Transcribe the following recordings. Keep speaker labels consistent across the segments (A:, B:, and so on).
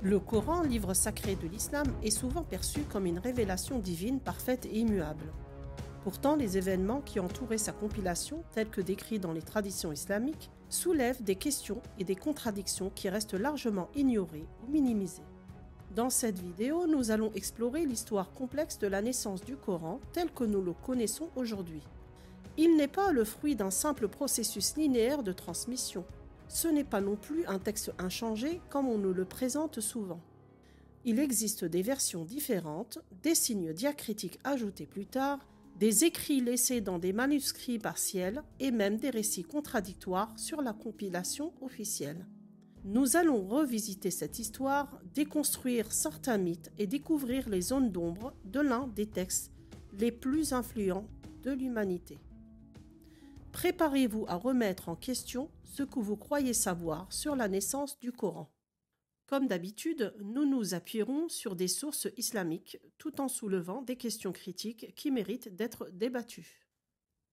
A: Le Coran, livre sacré de l'islam, est souvent perçu comme une révélation divine parfaite et immuable. Pourtant, les événements qui entouraient sa compilation, tels que décrits dans les traditions islamiques, soulèvent des questions et des contradictions qui restent largement ignorées ou minimisées. Dans cette vidéo, nous allons explorer l'histoire complexe de la naissance du Coran tel que nous le connaissons aujourd'hui. Il n'est pas le fruit d'un simple processus linéaire de transmission. Ce n'est pas non plus un texte inchangé comme on nous le présente souvent. Il existe des versions différentes, des signes diacritiques ajoutés plus tard, des écrits laissés dans des manuscrits partiels et même des récits contradictoires sur la compilation officielle. Nous allons revisiter cette histoire, déconstruire certains mythes et découvrir les zones d'ombre de l'un des textes les plus influents de l'humanité. Préparez-vous à remettre en question ce que vous croyez savoir sur la naissance du Coran. Comme d'habitude, nous nous appuierons sur des sources islamiques tout en soulevant des questions critiques qui méritent d'être débattues.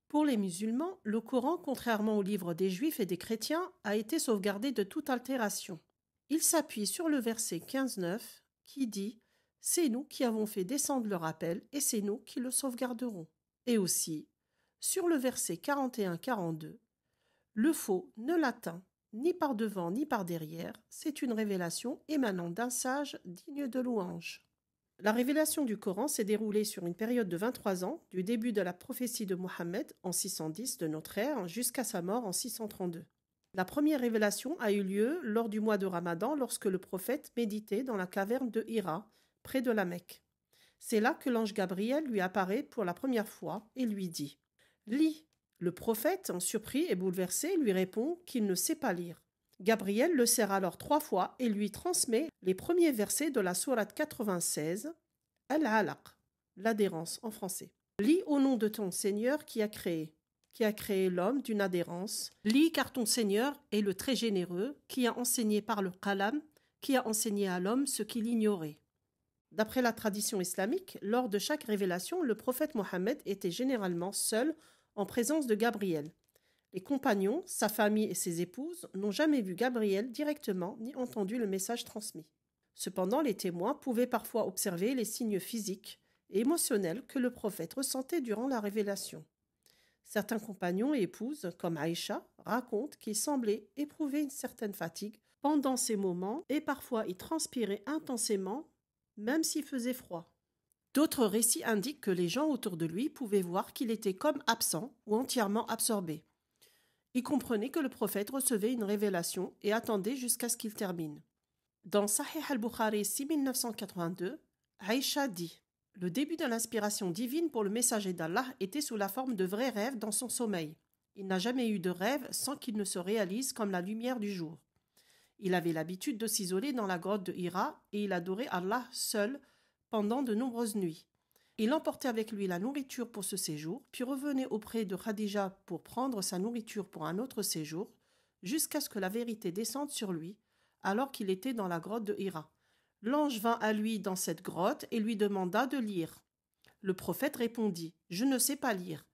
A: Pour les musulmans, le Coran, contrairement aux livres des juifs et des chrétiens, a été sauvegardé de toute altération. Il s'appuie sur le verset 15-9 qui dit « C'est nous qui avons fait descendre le rappel et c'est nous qui le sauvegarderons ». Et aussi sur le verset 41-42, « Le faux ne l'atteint ni par devant ni par derrière, c'est une révélation émanant d'un sage digne de louange. » La révélation du Coran s'est déroulée sur une période de 23 ans, du début de la prophétie de Mohammed en 610 de notre ère jusqu'à sa mort en 632. La première révélation a eu lieu lors du mois de Ramadan lorsque le prophète méditait dans la caverne de Hira, près de la Mecque. C'est là que l'ange Gabriel lui apparaît pour la première fois et lui dit « Lis ». Le prophète, surpris et bouleversé, lui répond qu'il ne sait pas lire. Gabriel le serre alors 3 fois et lui transmet les premiers versets de la sourate 96, Al-Alaq, l'adhérence en français. Lis au nom de ton Seigneur qui a créé l'homme d'une adhérence. Lis car ton Seigneur est le très généreux, qui a enseigné par le qalam, qui a enseigné à l'homme ce qu'il ignorait. D'après la tradition islamique, lors de chaque révélation, le prophète Mohammed était généralement seul en présence de Gabriel. Les compagnons, sa famille et ses épouses n'ont jamais vu Gabriel directement ni entendu le message transmis. Cependant, les témoins pouvaient parfois observer les signes physiques et émotionnels que le prophète ressentait durant la révélation. Certains compagnons et épouses, comme Aïcha, racontent qu'il semblait éprouver une certaine fatigue pendant ces moments et parfois y transpirait intensément, même s'il faisait froid. D'autres récits indiquent que les gens autour de lui pouvaient voir qu'il était comme absent ou entièrement absorbé. Ils comprenaient que le prophète recevait une révélation et attendait jusqu'à ce qu'il termine. Dans Sahih al-Bukhari 6982, Aïcha dit « Le début de l'inspiration divine pour le messager d'Allah était sous la forme de vrais rêves dans son sommeil. Il n'a jamais eu de rêve sans qu'il ne se réalise comme la lumière du jour. Il avait l'habitude de s'isoler dans la grotte de Hira et il adorait Allah seul pendant de nombreuses nuits. Il emportait avec lui la nourriture pour ce séjour, puis revenait auprès de Khadija pour prendre sa nourriture pour un autre séjour, jusqu'à ce que la vérité descende sur lui, alors qu'il était dans la grotte de Hira. L'ange vint à lui dans cette grotte et lui demanda de lire. Le prophète répondit « Je ne sais pas lire ».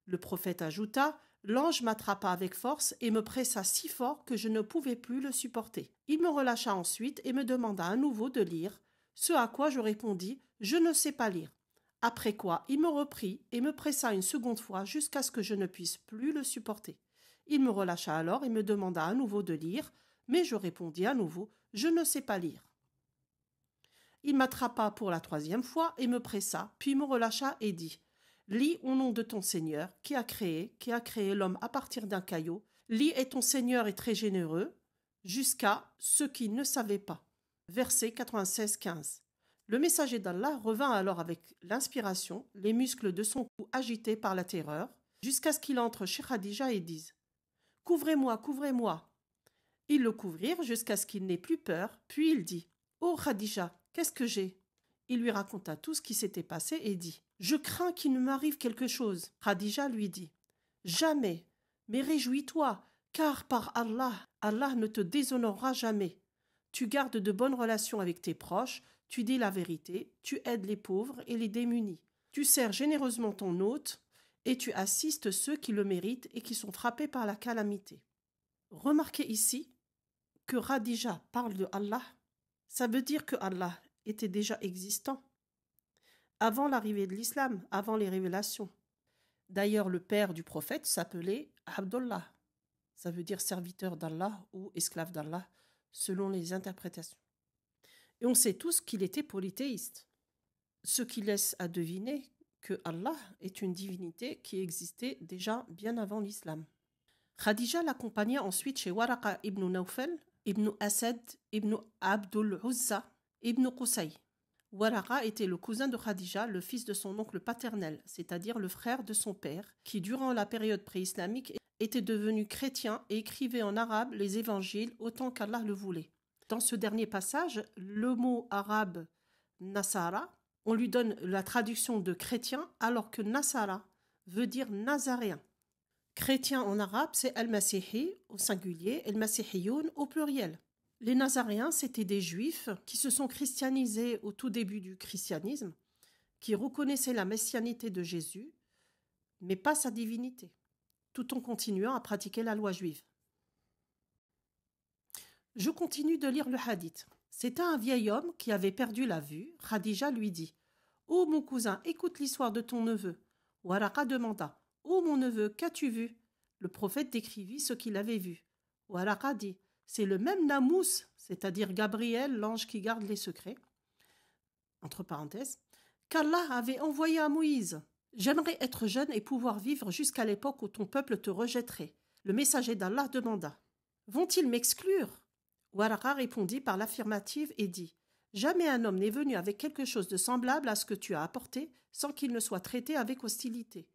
A: Le prophète ajouta « L'ange m'attrapa avec force et me pressa si fort que je ne pouvais plus le supporter. Il me relâcha ensuite et me demanda à nouveau de lire, ce à quoi je répondis « Je ne sais pas lire ». Après quoi, il me reprit et me pressa une seconde fois jusqu'à ce que je ne puisse plus le supporter. Il me relâcha alors et me demanda à nouveau de lire, mais je répondis à nouveau « Je ne sais pas lire ». Il m'attrapa pour la 3e fois et me pressa, puis me relâcha et dit « Lis au nom de ton Seigneur qui a créé l'homme à partir d'un caillou. Lis et ton Seigneur est très généreux, jusqu'à ce qu'il ne savait pas. » Verset 96-15. Le messager d'Allah revint alors avec l'inspiration, les muscles de son cou agités par la terreur, jusqu'à ce qu'il entre chez Khadija et dise « Couvrez-moi, couvrez-moi !» Ils le couvrirent jusqu'à ce qu'il n'ait plus peur, puis il dit « Oh Khadija, qu'est-ce que j'ai ?» Il lui raconta tout ce qui s'était passé et dit « Je crains qu'il ne m'arrive quelque chose. » Khadija lui dit « Jamais, mais réjouis-toi, car par Allah, Allah ne te déshonorera jamais. Tu gardes de bonnes relations avec tes proches, tu dis la vérité, tu aides les pauvres et les démunis. Tu sers généreusement ton hôte et tu assistes ceux qui le méritent et qui sont frappés par la calamité. » Remarquez ici que Khadija parle de Allah Ça veut dire que Allah était déjà existant avant l'arrivée de l'islam, avant les révélations. D'ailleurs, le père du prophète s'appelait Abdullah. Ça veut dire serviteur d'Allah ou esclave d'Allah, selon les interprétations. Et on sait tous qu'il était polythéiste, ce qui laisse à deviner que Allah est une divinité qui existait déjà bien avant l'islam. Khadija l'accompagna ensuite chez Waraqa ibn Nawfal, ibn Asad, ibn Abdul Uzza, ibn Qusay. Waraqa était le cousin de Khadija, le fils de son oncle paternel, c'est-à-dire le frère de son père, qui durant la période pré-islamique était devenu chrétien et écrivait en arabe les évangiles autant qu'Allah le voulait. Dans ce dernier passage, le mot arabe Nasara, on lui donne la traduction de chrétien alors que Nasara veut dire nazaréen. Chrétien en arabe, c'est al-Masihi au singulier et al-Masihiyoun au pluriel. Les Nazaréens, c'étaient des juifs qui se sont christianisés au tout début du christianisme, qui reconnaissaient la messianité de Jésus, mais pas sa divinité, tout en continuant à pratiquer la loi juive. Je continue de lire le hadith. C'était un vieil homme qui avait perdu la vue. Khadija lui dit « Ô mon cousin, écoute l'histoire de ton neveu. » Waraqa demanda « Ô mon neveu, qu'as-tu vu ?» Le prophète décrivit ce qu'il avait vu. Waraqa dit « C'est le même Namous, c'est-à-dire Gabriel, l'ange qui garde les secrets, entre parenthèses, qu'Allah avait envoyé à Moïse. J'aimerais être jeune et pouvoir vivre jusqu'à l'époque où ton peuple te rejetterait. » Le messager d'Allah demanda « Vont-ils m'exclure ?» Waraqa répondit par l'affirmative et dit « Jamais un homme n'est venu avec quelque chose de semblable à ce que tu as apporté sans qu'il ne soit traité avec hostilité.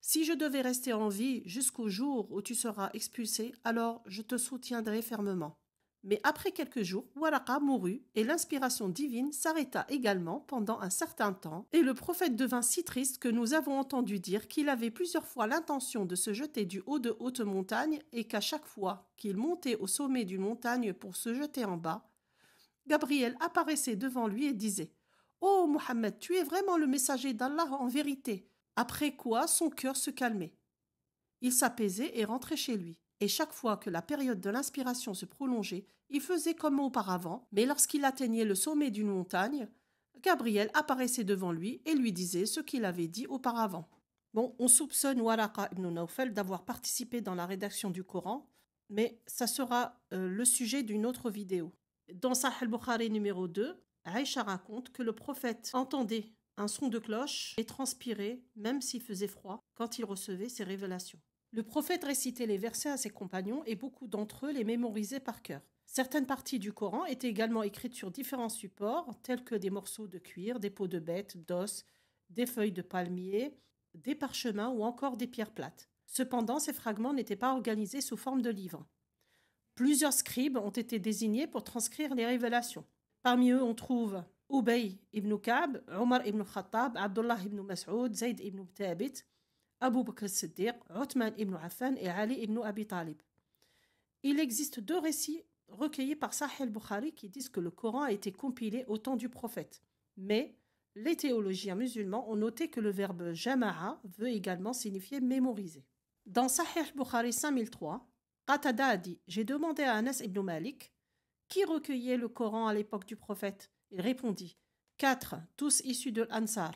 A: Si je devais rester en vie jusqu'au jour où tu seras expulsé, alors je te soutiendrai fermement. » Mais après quelques jours, Waraqa mourut et l'inspiration divine s'arrêta également pendant un certain temps et le prophète devint si triste que nous avons entendu dire qu'il avait plusieurs fois l'intention de se jeter du haut de hautes montagnes et qu'à chaque fois qu'il montait au sommet d'une montagne pour se jeter en bas, Gabriel apparaissait devant lui et disait « Oh Mohammed, tu es vraiment le messager d'Allah en vérité !» Après quoi son cœur se calmait. Il s'apaisait et rentrait chez lui. Et chaque fois que la période de l'inspiration se prolongeait, il faisait comme auparavant, mais lorsqu'il atteignait le sommet d'une montagne, Gabriel apparaissait devant lui et lui disait ce qu'il avait dit auparavant. Bon, on soupçonne Waraqa ibn Nawfal d'avoir participé dans la rédaction du Coran, mais ça sera le sujet d'une autre vidéo. Dans Sahih al-Bukhari numéro 2, Aïcha raconte que le prophète entendait un son de cloche et transpirait, même s'il faisait froid, quand il recevait ses révélations. Le prophète récitait les versets à ses compagnons et beaucoup d'entre eux les mémorisaient par cœur. Certaines parties du Coran étaient également écrites sur différents supports, tels que des morceaux de cuir, des peaux de bêtes, d'os, des feuilles de palmier, des parchemins ou encore des pierres plates. Cependant, ces fragments n'étaient pas organisés sous forme de livres. Plusieurs scribes ont été désignés pour transcrire les révélations. Parmi eux, on trouve Ubay ibn Ka'b, Omar ibn Khattab, Abdullah ibn Mas'ud, Zayd ibn Thabit, Abu Bakr as-Siddiq, Uthman ibn Affan et Ali ibn Abi Talib. Il existe deux récits recueillis par Sahih al-Bukhari qui disent que le Coran a été compilé au temps du prophète. Mais les théologiens musulmans ont noté que le verbe jama'a veut également signifier mémoriser. Dans Sahih al-Bukhari 5003, Qatada a dit « J'ai demandé à Anas ibn Malik qui recueillait le Coran à l'époque du prophète. Il répondit « 4, tous issus de l'Ansar,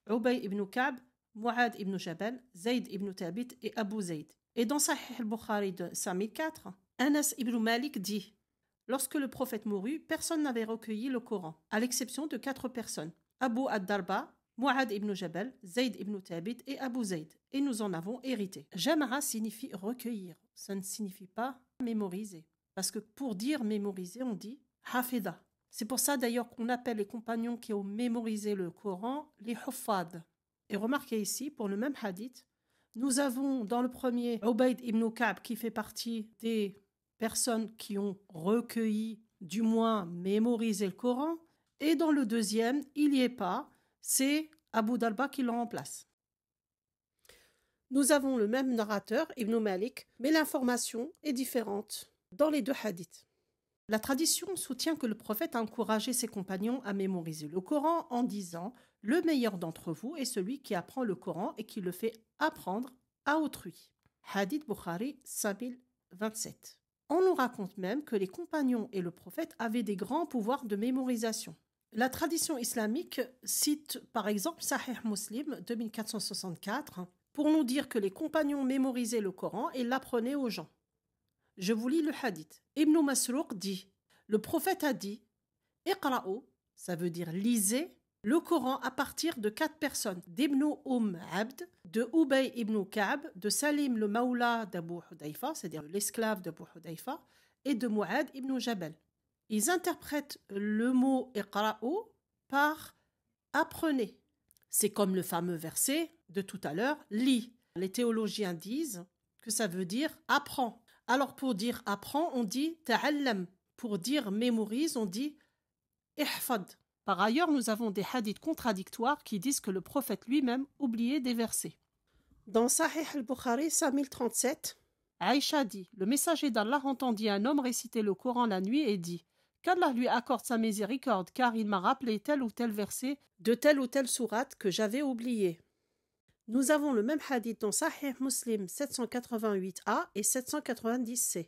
A: Ubay ibn Ka'b, Mu'ad ibn Jabal, Zayd ibn Thabit et Abu Zayd. » Et dans Sahih al-Bukhari de 5004, Anas ibn Malik dit « Lorsque le prophète mourut, personne n'avait recueilli le Coran, à l'exception de 4 personnes, Abu ad-Darba, Mu'ad ibn Jabal, Zayd ibn Thabit et Abu Zayd, et nous en avons hérité. » Jama'a signifie recueillir, ça ne signifie pas mémoriser. Parce que pour dire mémoriser, on dit hafida. C'est pour ça d'ailleurs qu'on appelle les compagnons qui ont mémorisé le Coran les huffad. Et remarquez ici, pour le même hadith, nous avons dans le premier Ubayd ibn Ka'b qui fait partie des personnes qui ont recueilli, du moins mémorisé le Coran, et dans le deuxième, il n'y est pas, c'est Abu Darba qui le remplace. Nous avons le même narrateur, Ibn Malik, mais l'information est différente dans les deux hadiths. La tradition soutient que le prophète a encouragé ses compagnons à mémoriser le Coran en disant « Le meilleur d'entre vous est celui qui apprend le Coran et qui le fait apprendre à autrui ». Hadith Bukhari 5027. On nous raconte même que les compagnons et le prophète avaient des grands pouvoirs de mémorisation. La tradition islamique cite par exemple Sahih Muslim 2464 pour nous dire que les compagnons mémorisaient le Coran et l'apprenaient aux gens. Je vous lis le hadith. Ibn Masrouq dit, le prophète a dit, Iqra'u, ça veut dire lisez, le Coran à partir de 4 personnes, d'Ibn Abd, de Ubay ibn Ka'b, de Salim le Maula d'Abu Hudayfa, c'est-à-dire l'esclave d'Abu Hudayfa, et de Mu'ad ibn Jabal. Ils interprètent le mot Iqra'u par apprenez. C'est comme le fameux verset de tout à l'heure, lis. Les théologiens disent que ça veut dire apprends. Alors pour dire apprends, on dit ta'allam. Pour dire mémorise, on dit ihfad. Par ailleurs, nous avons des hadiths contradictoires qui disent que le prophète lui-même oubliait des versets. Dans Sahih al-Bukhari 5037, Aïcha dit, le messager d'Allah entendit un homme réciter le Coran la nuit et dit, qu'Allah lui accorde sa miséricorde, car il m'a rappelé tel ou tel verset de telle ou telle sourate que j'avais oublié. Nous avons le même hadith dans Sahih Muslim 788a et 790c.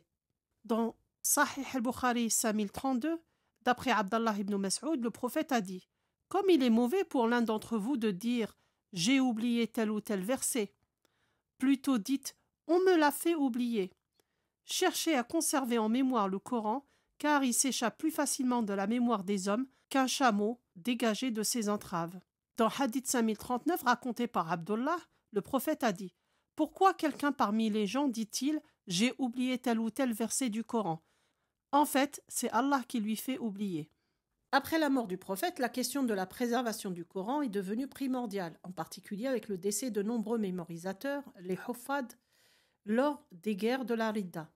A: Dans Sahih al-Bukhari 5032, d'après Abdallah ibn Mas'ud, le prophète a dit « Comme il est mauvais pour l'un d'entre vous de dire « J'ai oublié tel ou tel verset », plutôt dites « On me l'a fait oublier ». Cherchez à conserver en mémoire le Coran, car il s'échappe plus facilement de la mémoire des hommes qu'un chameau dégagé de ses entraves. Dans Hadith 5039, raconté par Abdullah, le prophète a dit « Pourquoi quelqu'un parmi les gens dit-il « J'ai oublié tel ou tel verset du Coran » En fait, c'est Allah qui lui fait oublier. Après la mort du prophète, la question de la préservation du Coran est devenue primordiale, en particulier avec le décès de nombreux mémorisateurs, les Huffad, lors des guerres de la Ridda.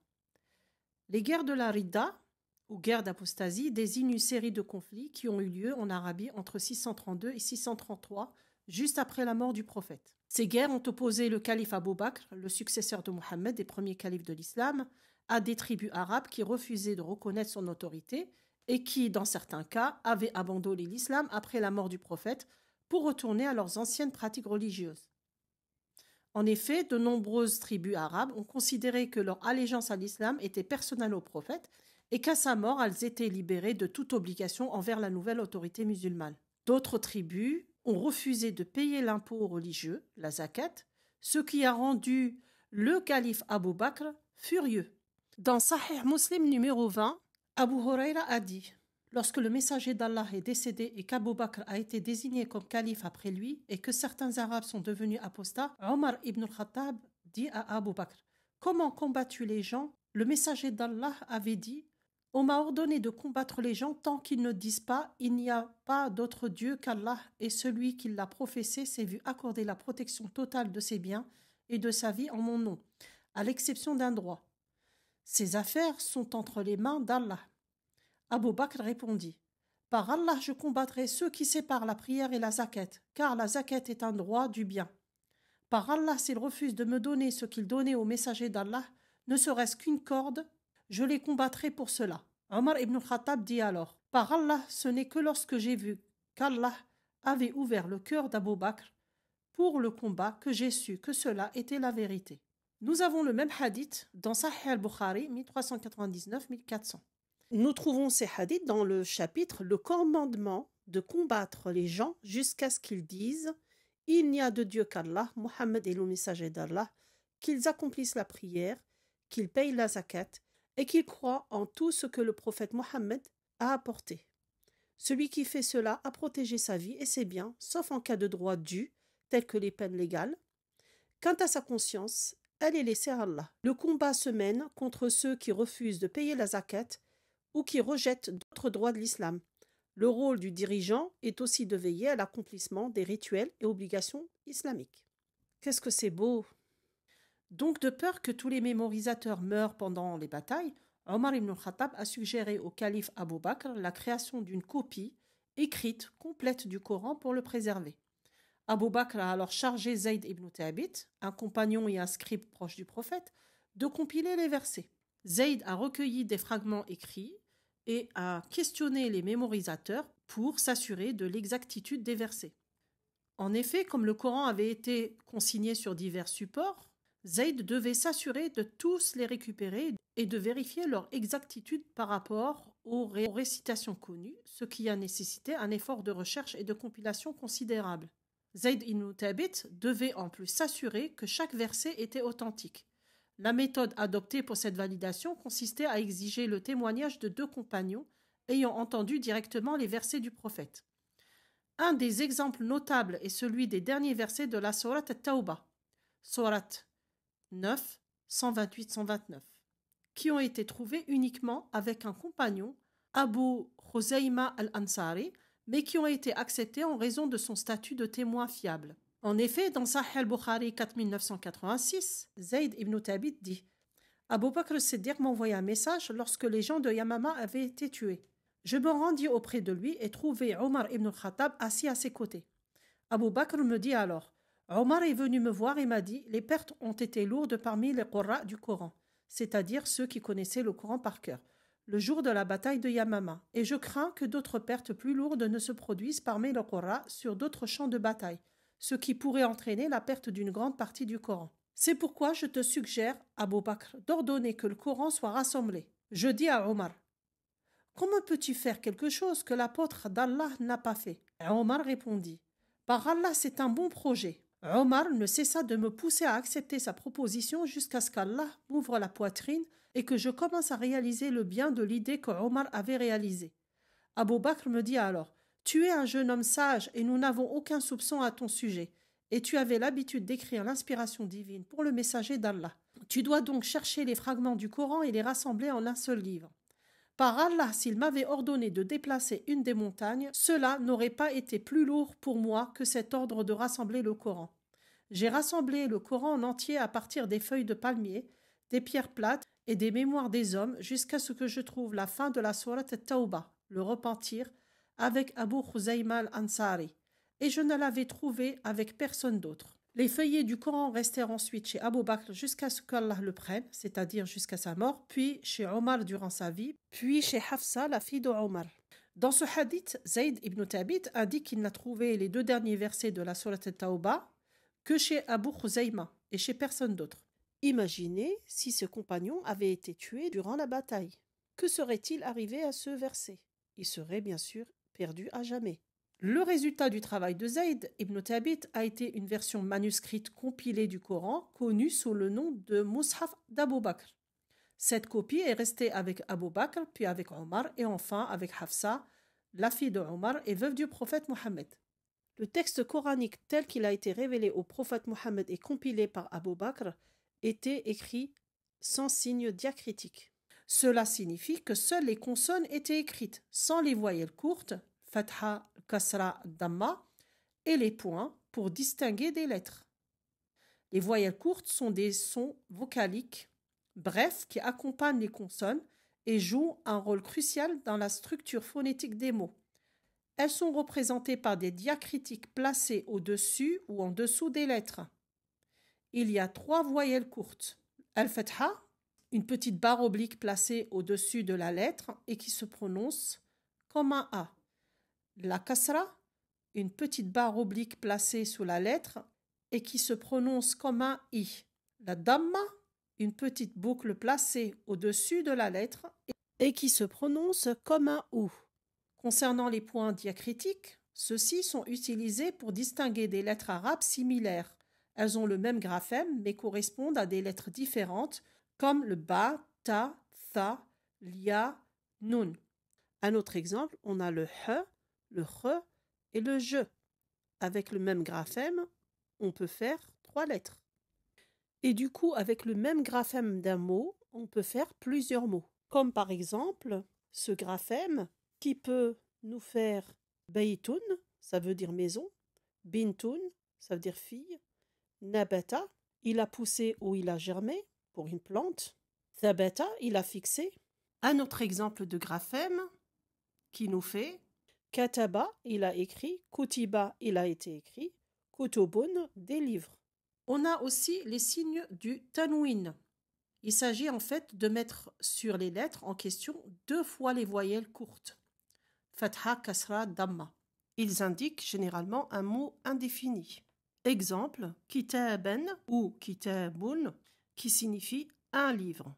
A: Les guerres de la Ridda, ou guerres d'apostasie, désignent une série de conflits qui ont eu lieu en Arabie entre 632 et 633, juste après la mort du prophète. Ces guerres ont opposé le calife Abu Bakr, le successeur de Mohammed et premier calife de l'islam, à des tribus arabes qui refusaient de reconnaître son autorité et qui, dans certains cas, avaient abandonné l'islam après la mort du prophète pour retourner à leurs anciennes pratiques religieuses. En effet, de nombreuses tribus arabes ont considéré que leur allégeance à l'islam était personnelle au prophète et qu'à sa mort, elles étaient libérées de toute obligation envers la nouvelle autorité musulmane. D'autres tribus ont refusé de payer l'impôt aux religieux, la zakat, ce qui a rendu le calife Abu Bakr furieux. Dans Sahih Muslim numéro 20, Abu Huraira a dit « Lorsque le messager d'Allah est décédé et qu'Abu Bakr a été désigné comme calife après lui et que certains Arabes sont devenus apostats, Omar ibn al-Khattab dit à Abu Bakr « Comment combattu les gens ?» Le messager d'Allah avait dit « On m'a ordonné de combattre les gens tant qu'ils ne disent pas « Il n'y a pas d'autre Dieu qu'Allah » et celui qui l'a professé s'est vu accorder la protection totale de ses biens et de sa vie en mon nom, à l'exception d'un droit. Ces affaires sont entre les mains d'Allah. » Abu Bakr répondit « Par Allah, je combattrai ceux qui séparent la prière et la zakat, car la zakat est un droit du bien. Par Allah, s'ils refusent de me donner ce qu'ils donnaient au messager d'Allah, ne serait-ce qu'une corde, je les combattrai pour cela. » Omar ibn Khattab dit alors « Par Allah, ce n'est que lorsque j'ai vu qu'Allah avait ouvert le cœur d'Abu Bakr pour le combat que j'ai su que cela était la vérité. » Nous avons le même hadith dans Sahih al-Bukhari 1399-1400. Nous trouvons ces hadiths dans le chapitre « Le commandement de combattre les gens jusqu'à ce qu'ils disent « Il n'y a de Dieu qu'Allah, Mohammed est le messager d'Allah, qu'ils accomplissent la prière, qu'ils payent la zakat et qu'ils croient en tout ce que le prophète Mohammed a apporté. Celui qui fait cela a protégé sa vie et ses biens, sauf en cas de droit dû, tels que les peines légales. Quant à sa conscience, elle est laissée à Allah. Le combat se mène contre ceux qui refusent de payer la zakat ou qui rejettent d'autres droits de l'islam. Le rôle du dirigeant est aussi de veiller à l'accomplissement des rituels et obligations islamiques. Qu'est-ce que c'est beau! Donc, de peur que tous les mémorisateurs meurent pendant les batailles, Omar ibn al-Khattab a suggéré au calife Abu Bakr la création d'une copie écrite complète du Coran pour le préserver. Abu Bakr a alors chargé Zayd ibn Thabit, un compagnon et un scribe proche du prophète, de compiler les versets. Zayd a recueilli des fragments écrits et a questionné les mémorisateurs pour s'assurer de l'exactitude des versets. En effet, comme le Coran avait été consigné sur divers supports, Zayd devait s'assurer de tous les récupérer et de vérifier leur exactitude par rapport aux récitations connues, ce qui a nécessité un effort de recherche et de compilation considérable. Zayd ibn Thabit devait en plus s'assurer que chaque verset était authentique. La méthode adoptée pour cette validation consistait à exiger le témoignage de 2 compagnons ayant entendu directement les versets du prophète. Un des exemples notables est celui des derniers versets de la Sourate At-Tawbah, Sourate 9, 128-129, qui ont été trouvés uniquement avec un compagnon, Abu Khuzayma al-Ansari, mais qui ont été acceptés en raison de son statut de témoin fiable. En effet, dans Sahih al-Bukhari 4986, Zayd ibn Thabit dit « Abu Bakr as-Siddiq m'envoya un message lorsque les gens de Yamama avaient été tués. Je me rendis auprès de lui et trouvai Omar ibn al-Khattab assis à ses côtés. Abu Bakr me dit alors « Omar est venu me voir et m'a dit « Les pertes ont été lourdes parmi les Qurra du Coran, c'est-à-dire ceux qui connaissaient le Coran par cœur, le jour de la bataille de Yamama, et je crains que d'autres pertes plus lourdes ne se produisent parmi les Qurra sur d'autres champs de bataille, ce qui pourrait entraîner la perte d'une grande partie du Coran. C'est pourquoi je te suggère, Abu Bakr, d'ordonner que le Coran soit rassemblé. Je dis à Omar, comment peux-tu faire quelque chose que l'apôtre d'Allah n'a pas fait? Omar répondit, par Allah, c'est un bon projet. Omar ne cessa de me pousser à accepter sa proposition jusqu'à ce qu'Allah m'ouvre la poitrine et que je commence à réaliser le bien de l'idée que Omar avait réalisée. Abu Bakr me dit alors, tu es un jeune homme sage et nous n'avons aucun soupçon à ton sujet, et tu avais l'habitude d'écrire l'inspiration divine pour le messager d'Allah. Tu dois donc chercher les fragments du Coran et les rassembler en un seul livre. Par Allah, s'il m'avait ordonné de déplacer une des montagnes, cela n'aurait pas été plus lourd pour moi que cet ordre de rassembler le Coran. J'ai rassemblé le Coran en entier à partir des feuilles de palmier, des pierres plates et des mémoires des hommes jusqu'à ce que je trouve la fin de la sourate At-Tawbah, le repentir, avec Abu Khuzayma al-Ansari, et je ne l'avais trouvé avec personne d'autre. Les feuillets du Coran restèrent ensuite chez Abu Bakr jusqu'à ce qu'Allah le prenne, c'est-à-dire jusqu'à sa mort, puis chez Omar durant sa vie, puis chez Hafsa, la fille de Omar. Dans ce hadith, Zayd ibn Thabit indique qu'il n'a trouvé les 2 derniers versets de la sourate At-Tawbah que chez Abu Khuzayma et chez personne d'autre. Imaginez si ce compagnon avait été tué durant la bataille. Que serait-il arrivé à ce verset? Il serait bien sûr perdu à jamais. Le résultat du travail de Zayd ibn Thabit a été une version manuscrite compilée du Coran connue sous le nom de Mushaf d'Abu Bakr. Cette copie est restée avec Abu Bakr, puis avec Omar et enfin avec Hafsa, la fille de Omar et veuve du prophète Mohammed. Le texte coranique tel qu'il a été révélé au prophète Mohammed et compilé par Abu Bakr était écrit sans signe diacritique. Cela signifie que seules les consonnes étaient écrites, sans les voyelles courtes, fatha, kasra, damma, et les points pour distinguer des lettres. Les voyelles courtes sont des sons vocaliques, brefs, qui accompagnent les consonnes et jouent un rôle crucial dans la structure phonétique des mots. Elles sont représentées par des diacritiques placés au-dessus ou en dessous des lettres. Il y a 3 voyelles courtes. Al-Fatha, une petite barre oblique placée au-dessus de la lettre et qui se prononce comme un A. La Kasra, une petite barre oblique placée sous la lettre et qui se prononce comme un I. La Damma, une petite boucle placée au-dessus de la lettre et qui se prononce comme un OU. Concernant les points diacritiques, ceux-ci sont utilisés pour distinguer des lettres arabes similaires. Elles ont le même graphème mais correspondent à des lettres différentes comme le ba, ta, tha, lia, nun. Un autre exemple, on a le h, le r et le je. Avec le même graphème, on peut faire 3 lettres. Et du coup, avec le même graphème d'un mot, on peut faire plusieurs mots. Comme par exemple, ce graphème qui peut nous faire baytun, ça veut dire maison, bintun, ça veut dire fille, nabata, il a poussé ou il a germé, pour une plante, thabata, il a fixé. Un autre exemple de graphème qui nous fait kataba, il a écrit, kutiba, il a été écrit, kutubun, des livres. On a aussi les signes du tanwin. Il s'agit en fait de mettre sur les lettres en question 2 fois les voyelles courtes. Fatha, kasra, damma. Ils indiquent généralement un mot indéfini. Exemple, kitaban ou kitabun, qui signifie un livre.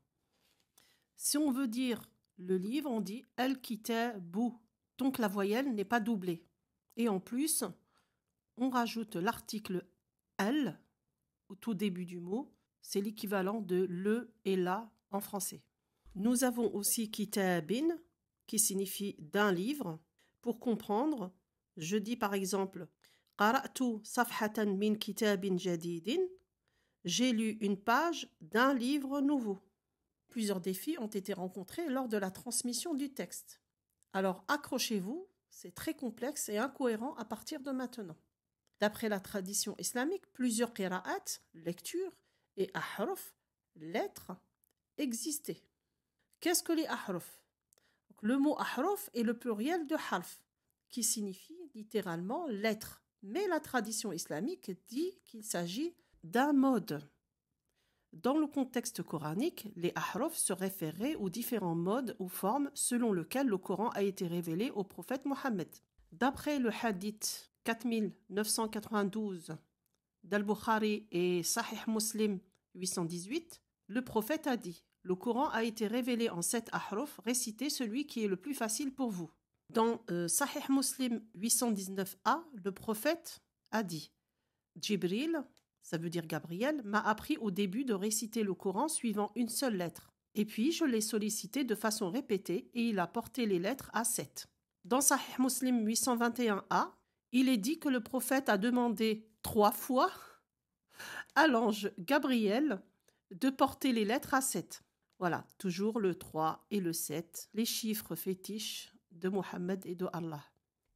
A: Si on veut dire le livre, on dit al-kitabu. Donc la voyelle n'est pas doublée. Et en plus, on rajoute l'article al au tout début du mot. C'est l'équivalent de le et la en français. Nous avons aussi kitabin, qui signifie d'un livre. Pour comprendre, je dis par exemple qara'tu safhatan min kitabin jadidin. J'ai lu une page d'un livre nouveau. Plusieurs défis ont été rencontrés lors de la transmission du texte. Alors accrochez-vous, c'est très complexe et incohérent à partir de maintenant. D'après la tradition islamique, plusieurs qira'at, lectures, et ahruf, lettres, existaient. Qu'est-ce que les ahruf? Le mot ahruf est le pluriel de harf, qui signifie littéralement lettre. Mais la tradition islamique dit qu'il s'agit d'un mode. Dans le contexte coranique, les ahruf se référaient aux différents modes ou formes selon lesquels le Coran a été révélé au prophète Mohammed. D'après le hadith 4992 d'Al-Bukhari et Sahih Muslim 818, le prophète a dit « Le Coran a été révélé en 7 ahruf, récitez celui qui est le plus facile pour vous. » Dans Sahih Muslim 819a, le prophète a dit « Jibril, ça veut dire Gabriel, m'a appris au début de réciter le Coran suivant une seule lettre. Et puis je l'ai sollicité de façon répétée et il a porté les lettres à 7. » Dans Sahih Muslim 821a, il est dit que le prophète a demandé 3 fois à l'ange Gabriel de porter les lettres à 7. Voilà, toujours le 3 et le 7, les chiffres fétiches de Mohammed et de Allah.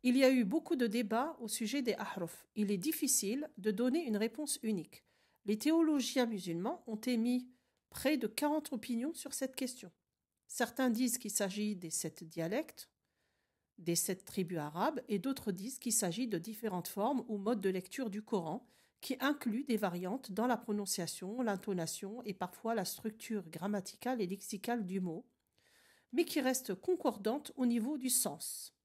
A: Il y a eu beaucoup de débats au sujet des ahruf. Il est difficile de donner une réponse unique. Les théologiens musulmans ont émis près de 40 opinions sur cette question. Certains disent qu'il s'agit des 7 dialectes, des 7 tribus arabes, et d'autres disent qu'il s'agit de différentes formes ou modes de lecture du Coran qui incluent des variantes dans la prononciation, l'intonation et parfois la structure grammaticale et lexicale du mot, mais qui restent concordantes au niveau du sens.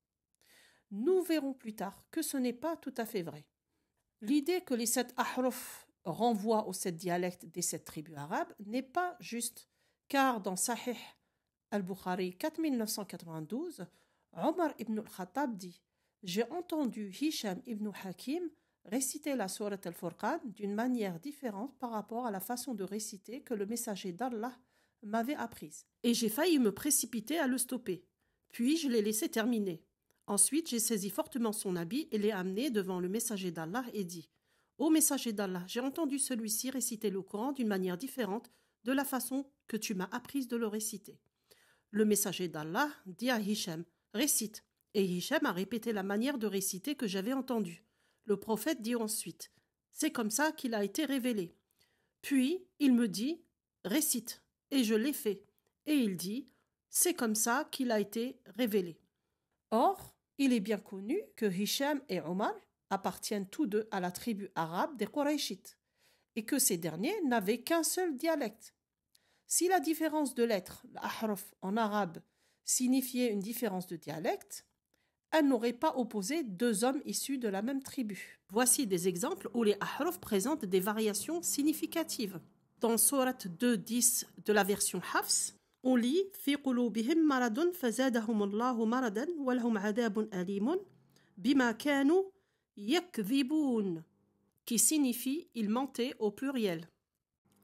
A: Nous verrons plus tard que ce n'est pas tout à fait vrai. L'idée que les 7 ahruf renvoient aux 7 dialectes des 7 tribus arabes n'est pas juste, car dans Sahih al-Bukhari 4992, Omar ibn al-Khattab dit « J'ai entendu Hisham ibn Hakim réciter la sourate al-Furqan d'une manière différente par rapport à la façon de réciter que le messager d'Allah m'avait apprise. Et j'ai failli me précipiter à le stopper. Puis je l'ai laissé terminer. Ensuite, j'ai saisi fortement son habit et l'ai amené devant le messager d'Allah et dit « Ô messager d'Allah, j'ai entendu celui-ci réciter le Coran d'une manière différente de la façon que tu m'as apprise de le réciter. » Le messager d'Allah dit à Hisham « Récite. » Et Hisham a répété la manière de réciter que j'avais entendue. Le prophète dit ensuite « C'est comme ça qu'il a été révélé. » Puis il me dit « Récite. » Et je l'ai fait. Et il dit « C'est comme ça qu'il a été révélé. » Or, il est bien connu que Hisham et Omar appartiennent tous deux à la tribu arabe des Qurayshites et que ces derniers n'avaient qu'un seul dialecte. Si la différence de lettres, l'ahruf en arabe, signifiait une différence de dialecte, elle n'aurait pas opposé 2 hommes issus de la même tribu. Voici des exemples où les ahruf présentent des variations significatives. Dans Sourate 2.10 de la version Hafs, on lit « Fi qulubihim maradun fazadahum Allahu maradan wa lahum adabun alimun bima kanu yakdhibun » qui signifie « ils mentaient » au pluriel.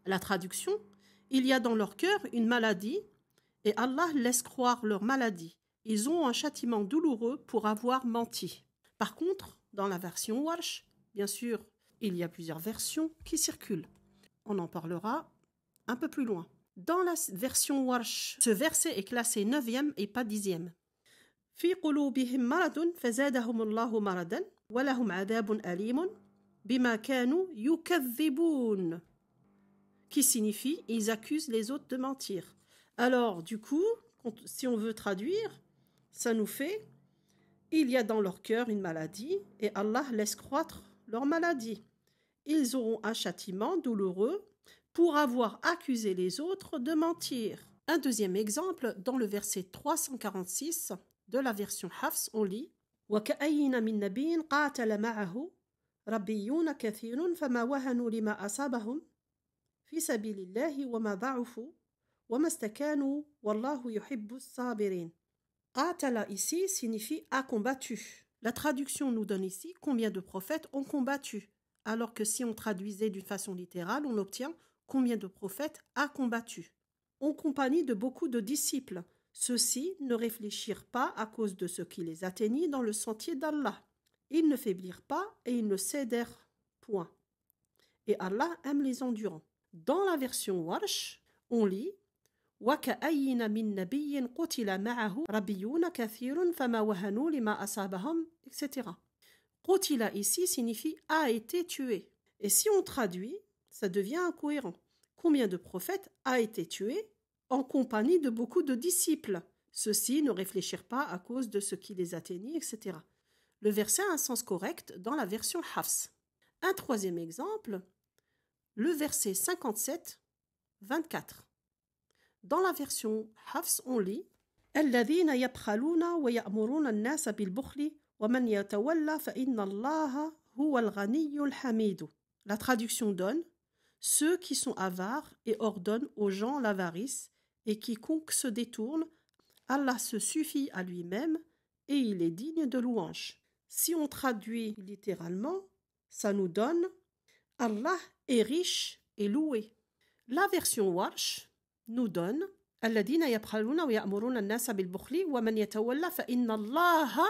A: La traduction « Il y a dans leur cœur une maladie et Allah laisse croire leur maladie. Ils ont un châtiment douloureux pour avoir menti. » Par contre, dans la version Warsh, bien sûr, il y a plusieurs versions qui circulent. On en parlera un peu plus loin. Dans la version Warsh, ce verset est classé 9e et pas 10e. في قلوبهم مرض فزادهم الله مرضا ولهم عذاب أليم بما كانوا يكذبون qui signifie ils accusent les autres de mentir. Alors du coup, si on veut traduire, ça nous fait il y a dans leur cœur une maladie et Allah laisse croître leur maladie. Ils auront un châtiment douloureux pour avoir accusé les autres de mentir. Un deuxième exemple, dans le verset 346 de la version Hafs, on lit « وَكَأَيِّنَ مِن نَّبِيٍّ قَاتَلَ مَعَهُ ربيون كثير فما وهنوا لما أصابهم في سبيل الله وما ضعفوا وما استكانوا والله يحب الصابرين. قاتل ici signifie a combattu. La traduction nous donne ici combien de prophètes ont combattu, alors que si on traduisait d'une façon littérale, on obtient combien de prophètes a combattu. En compagnie de beaucoup de disciples, ceux-ci ne réfléchirent pas à cause de ce qui les atteignit dans le sentier d'Allah. Ils ne faiblirent pas et ils ne cédèrent point. Et Allah aime les endurants. Dans la version Warsh, on lit وَكَأَيِّنَ مِن نَبِيٍّ قُتِلَ مَعَهُ رَبِّيُّونَ كَثِيرٌ فَمَا وَهَنُوا لِمَا أَصَابَهُمْ etc. قُتِلَ ici signifie a été tué. Et si on traduit, ça devient incohérent. Combien de prophètes a été tué en compagnie de beaucoup de disciples? Ceux-ci ne réfléchirent pas à cause de ce qui les atteignit, etc. Le verset a un sens correct dans la version Hafs. Un troisième exemple, le verset 57, 24. Dans la version Hafs, on lit الذين يبخلون ويأمرون الناس بالبخل ومن يتولى فإن الله هو الغني الحميد. La traduction donne ceux qui sont avares et ordonnent aux gens l'avarice et quiconque se détourne, Allah se suffit à lui-même et il est digne de louange. Si on traduit littéralement, ça nous donne Allah est riche et loué. La version Warsh nous donne الذين يبخلون ويأمرون الناس بالبخل ومن يتولى فإن الله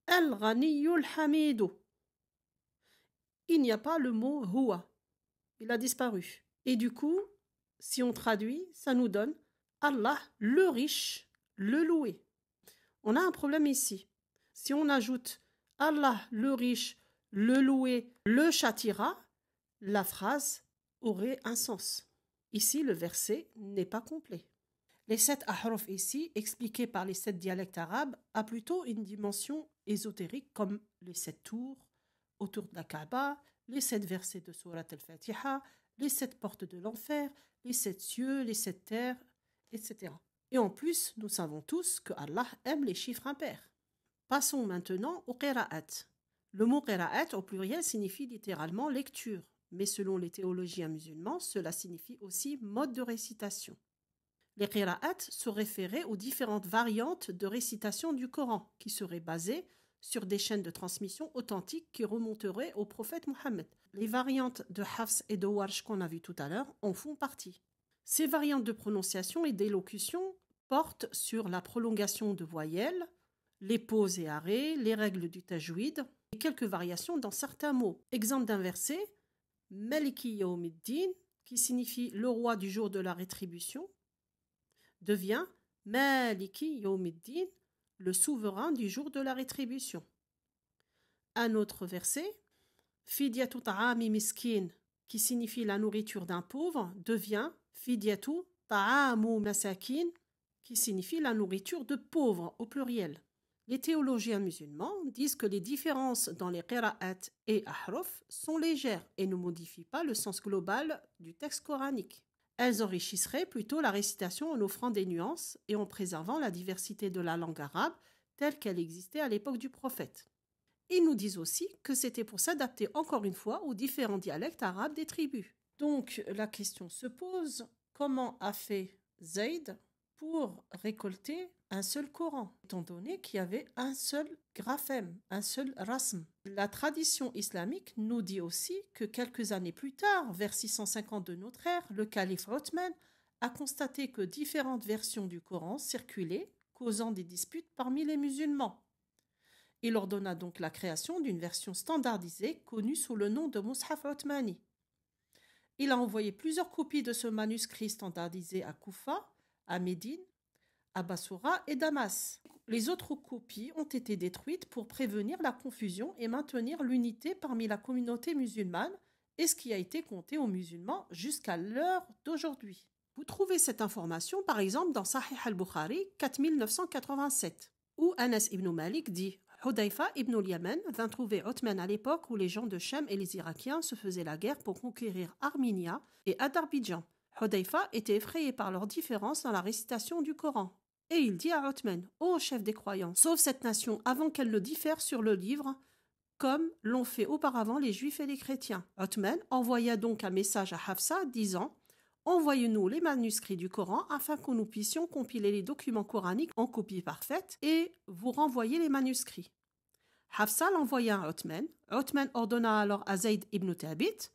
A: الغني الحميد. Il n'y a pas le mot huwa. Il a disparu. Et du coup, si on traduit, ça nous donne Allah le riche, le loué. On a un problème ici. Si on ajoute Allah le riche, le loué, le châtira, la phrase aurait un sens. Ici, le verset n'est pas complet. Les 7 ahruf ici, expliqués par les 7 dialectes arabes, a plutôt une dimension ésotérique comme les 7 tours autour de la Kaaba, les 7 versets de Surat al-Fatiha, les 7 portes de l'enfer, les 7 cieux, les 7 terres, etc. Et en plus, nous savons tous que Allah aime les chiffres impairs. Passons maintenant au qira'at. Le mot qira'at au pluriel signifie littéralement lecture, mais selon les théologiens musulmans, cela signifie aussi mode de récitation. Les qira'at se référaient aux différentes variantes de récitation du Coran, qui seraient basées sur des chaînes de transmission authentiques qui remonteraient au prophète Mohammed. Les variantes de Hafs et de Warsh qu'on a vues tout à l'heure en font partie. Ces variantes de prononciation et d'élocution portent sur la prolongation de voyelles, les pauses et arrêts, les règles du tajwid et quelques variations dans certains mots. Exemple d'un verset, Maliki Yawmiddin, qui signifie le roi du jour de la rétribution, devient Maliki Yawmiddin, le souverain du jour de la rétribution. Un autre verset, Fidyatu ta'ami miskin, qui signifie la nourriture d'un pauvre, devient Fidyatu ta'amu masakin, qui signifie la nourriture de pauvres au pluriel. Les théologiens musulmans disent que les différences dans les qira'at et ahruf sont légères et ne modifient pas le sens global du texte coranique. Elles enrichisseraient plutôt la récitation en offrant des nuances et en préservant la diversité de la langue arabe telle qu'elle existait à l'époque du prophète. Ils nous disent aussi que c'était pour s'adapter encore une fois aux différents dialectes arabes des tribus. Donc la question se pose, comment a fait Zayd pour récolter un seul Coran, étant donné qu'il y avait un seul graphème, un seul rasm. La tradition islamique nous dit aussi que quelques années plus tard, vers 650 de notre ère, le calife Othman a constaté que différentes versions du Coran circulaient, causant des disputes parmi les musulmans. Il ordonna donc la création d'une version standardisée connue sous le nom de Mushaf Othmani. Il a envoyé plusieurs copies de ce manuscrit standardisé à Koufa, à Médine, à Bassoura et Damas. Les autres copies ont été détruites pour prévenir la confusion et maintenir l'unité parmi la communauté musulmane, et ce qui a été compté aux musulmans jusqu'à l'heure d'aujourd'hui. Vous trouvez cette information par exemple dans Sahih al-Bukhari 4987, où Anas ibn Malik dit « Hudayfa ibn al-Yaman vint trouver Othman à l'époque où les gens de Chem et les Irakiens se faisaient la guerre pour conquérir Arminia et Adarbidjan. Hudayfa était effrayé par leurs différences dans la récitation du Coran. Et il dit à Othman, ô chef des croyants, sauve cette nation avant qu'elle ne diffère sur le livre, comme l'ont fait auparavant les Juifs et les chrétiens. Othman envoya donc un message à Hafsa disant « Envoyez-nous les manuscrits du Coran afin que nous puissions compiler les documents coraniques en copie parfaite et vous renvoyer les manuscrits. » Hafsa l'envoya à Othman. Othman ordonna alors à Zayd ibn Thabit,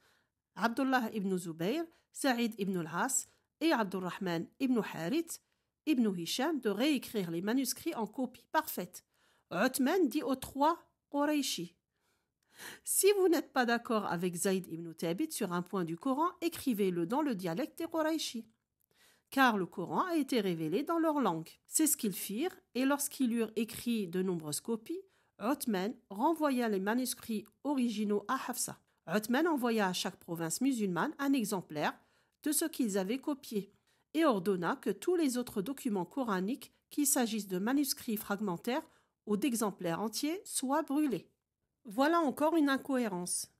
A: Abdullah ibn Zubayr, Saïd ibn al-As et Abdurrahman ibn Harith ibn Hisham de réécrire les manuscrits en copie parfaite. Othman dit aux trois Qurayshi: si vous n'êtes pas d'accord avec Zayd ibn Thabit sur un point du Coran, écrivez-le dans le dialecte des Qurayshi. Car le Coran a été révélé dans leur langue. C'est ce qu'ils firent, et lorsqu'ils eurent écrit de nombreuses copies, Othman renvoya les manuscrits originaux à Hafsa. Othman envoya à chaque province musulmane un exemplaire de ce qu'ils avaient copié et ordonna que tous les autres documents coraniques, qu'il s'agisse de manuscrits fragmentaires ou d'exemplaires entiers, soient brûlés. Voilà encore une incohérence.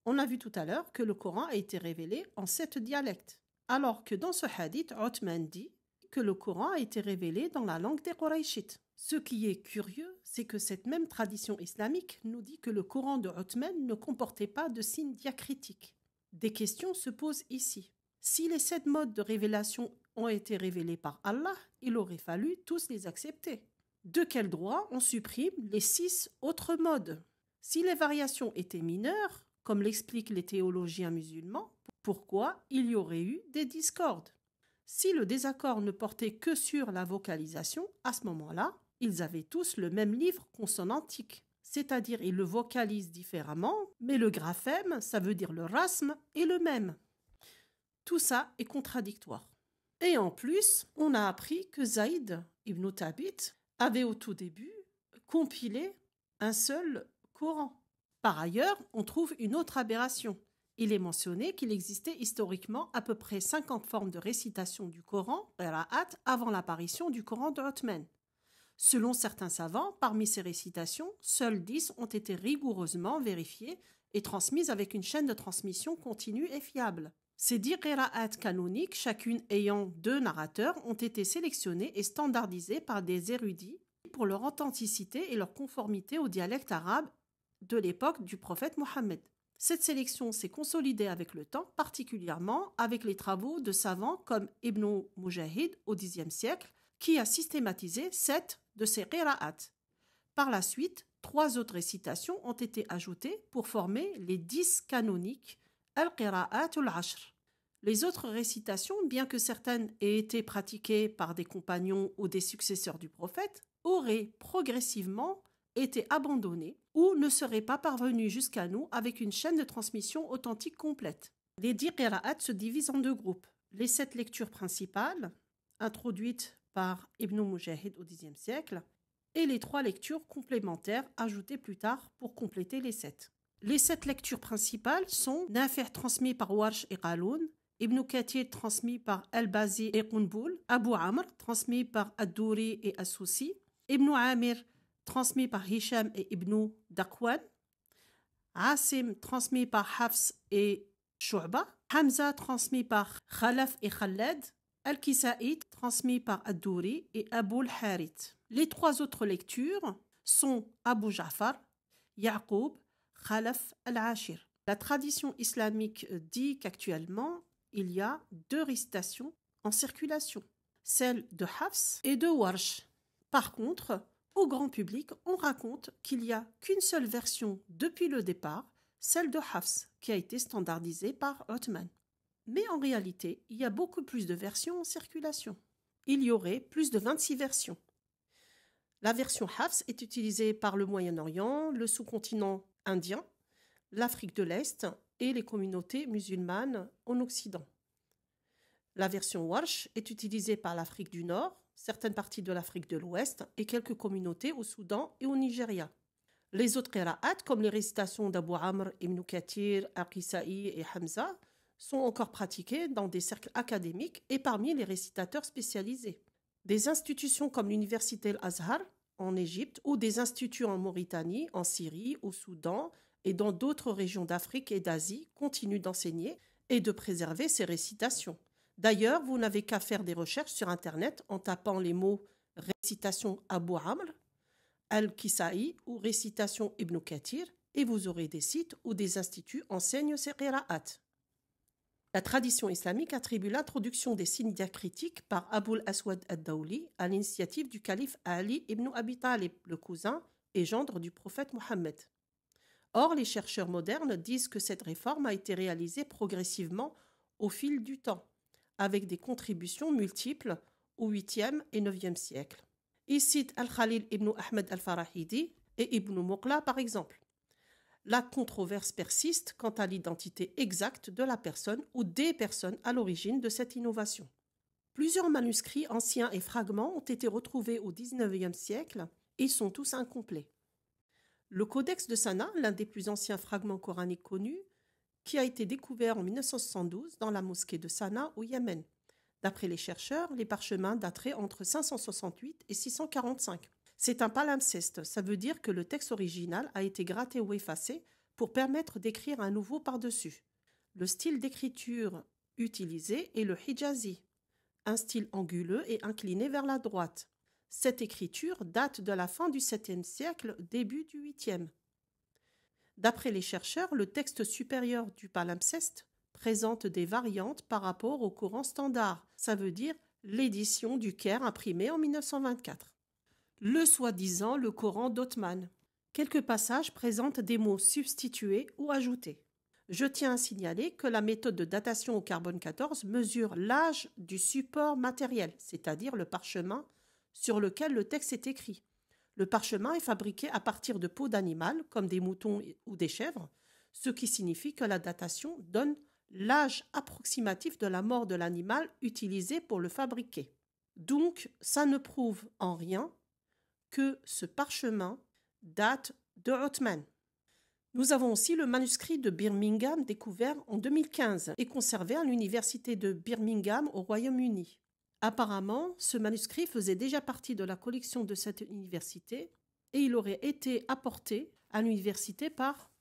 A: On a vu tout à l'heure que le Coran a été révélé en 7 dialectes, alors que dans ce hadith, Othman dit que le Coran a été révélé dans la langue des Qurayshites. Ce qui est curieux, c'est que cette même tradition islamique nous dit que le Coran de Othman ne comportait pas de signes diacritiques. Des questions se posent ici. Si les 7 modes de révélation ont été révélés par Allah, il aurait fallu tous les accepter. De quel droit on supprime les 6 autres modes? Si les variations étaient mineures, comme l'expliquent les théologiens musulmans, pourquoi il y aurait eu des discordes? Si le désaccord ne portait que sur la vocalisation, à ce moment-là, ils avaient tous le même livre consonantique, c'est-à-dire ils le vocalisent différemment, mais le graphème, ça veut dire le rasm, est le même. Tout ça est contradictoire. Et en plus, on a appris que Zayd ibn Thabit avait au tout début compilé un seul Coran. Par ailleurs, on trouve une autre aberration. Il est mentionné qu'il existait historiquement à peu près 50 formes de récitation du Coran, qira'at, avant l'apparition du Coran de Othman. Selon certains savants, parmi ces récitations, seules 10 ont été rigoureusement vérifiées et transmises avec une chaîne de transmission continue et fiable. Ces 10 qira'at canoniques, chacune ayant 2 narrateurs, ont été sélectionnées et standardisées par des érudits pour leur authenticité et leur conformité au dialecte arabe de l'époque du prophète Mohammed. Cette sélection s'est consolidée avec le temps, particulièrement avec les travaux de savants comme Ibn Mujahid au Xe siècle, qui a systématisé 7 de ces qira'at. Par la suite, 3 autres récitations ont été ajoutées pour former les 10 canoniques al-qira'at al-ashr. Les autres récitations, bien que certaines aient été pratiquées par des compagnons ou des successeurs du prophète, auraient progressivement été abandonnées ou ne seraient pas parvenues jusqu'à nous avec une chaîne de transmission authentique complète. Les 10 qira'at se divisent en 2 groupes. Les 7 lectures principales, introduites par Ibn Mujahid au Xe siècle, et les 3 lectures complémentaires ajoutées plus tard pour compléter les 7. Les 7 lectures principales sont Nafi' transmis par Warsh et Qaloun, Ibn Kathir transmis par Al-Bazi et Qunbul, Abu Amr transmis par Ad-Duri et As-Susi, Ibn Amir transmis par Hisham et Ibn Dakwan, Asim transmis par Hafs et Shu'ba, Hamza transmis par Khalaf et Khalad, Al-Kisa'i transmis par Ad-Duri et Abu al-Harith. Les 3 autres lectures sont Abu Ja'far, Ya'qub, Khalaf al-Ashir. La tradition islamique dit qu'actuellement, il y a 2 récitations en circulation, celle de Hafs et de Warsh. Par contre, au grand public, on raconte qu'il n'y a qu'une seule version depuis le départ, celle de Hafs, qui a été standardisée par Othman. Mais en réalité, il y a beaucoup plus de versions en circulation. Il y aurait plus de 26 versions. La version Hafs est utilisée par le Moyen-Orient, le sous-continent indien, l'Afrique de l'Est et les communautés musulmanes en Occident. La version Warsh est utilisée par l'Afrique du Nord, certaines parties de l'Afrique de l'Ouest et quelques communautés au Soudan et au Nigeria. Les autres qira'at, comme les récitations d'Abu Amr, Ibn Kathir, Al-Kisa'i et Hamza, sont encore pratiquées dans des cercles académiques et parmi les récitateurs spécialisés. Des institutions comme l'université Al-Azhar en Égypte ou des instituts en Mauritanie, en Syrie, au Soudan et dans d'autres régions d'Afrique et d'Asie continuent d'enseigner et de préserver ces récitations. D'ailleurs, vous n'avez qu'à faire des recherches sur Internet en tapant les mots récitation Abu Amr, Al-Kisa'i ou récitation Ibn Kathir et vous aurez des sites où des instituts enseignent ces qira'at. La tradition islamique attribue l'introduction des signes diacritiques par Abul Aswad ad-Dawli à l'initiative du calife Ali ibn Abi Talib, le cousin et gendre du prophète Mohammed. Or, les chercheurs modernes disent que cette réforme a été réalisée progressivement au fil du temps, avec des contributions multiples au 8e et 9e siècle. Ils citent Al-Khalil ibn Ahmed al-Farahidi et Ibn Muqla par exemple. La controverse persiste quant à l'identité exacte de la personne ou des personnes à l'origine de cette innovation. Plusieurs manuscrits anciens et fragments ont été retrouvés au XIXe siècle et sont tous incomplets. Le Codex de Sanaa, l'un des plus anciens fragments coraniques connus, qui a été découvert en 1972 dans la mosquée de Sanaa au Yémen. D'après les chercheurs, les parchemins dateraient entre 568 et 645. C'est un palimpseste, ça veut dire que le texte original a été gratté ou effacé pour permettre d'écrire un nouveau par-dessus. Le style d'écriture utilisé est le hijazi, un style anguleux et incliné vers la droite. Cette écriture date de la fin du 7e siècle, début du 8e. D'après les chercheurs, le texte supérieur du palimpseste présente des variantes par rapport au Coran standard, ça veut dire l'édition du Caire imprimée en 1924. Le soi-disant le Coran d'Othman. Quelques passages présentent des mots substitués ou ajoutés. Je tiens à signaler que la méthode de datation au carbone 14 mesure l'âge du support matériel, c'est-à-dire le parchemin sur lequel le texte est écrit. Le parchemin est fabriqué à partir de peaux d'animal, comme des moutons ou des chèvres, ce qui signifie que la datation donne l'âge approximatif de la mort de l'animal utilisé pour le fabriquer. Donc, ça ne prouve en rien que ce parchemin date de Othman. Nous avons aussi le manuscrit de Birmingham découvert en 2015 et conservé à l'université de Birmingham au Royaume-Uni. Apparemment, ce manuscrit faisait déjà partie de la collection de cette université et il aurait été apporté à l'université par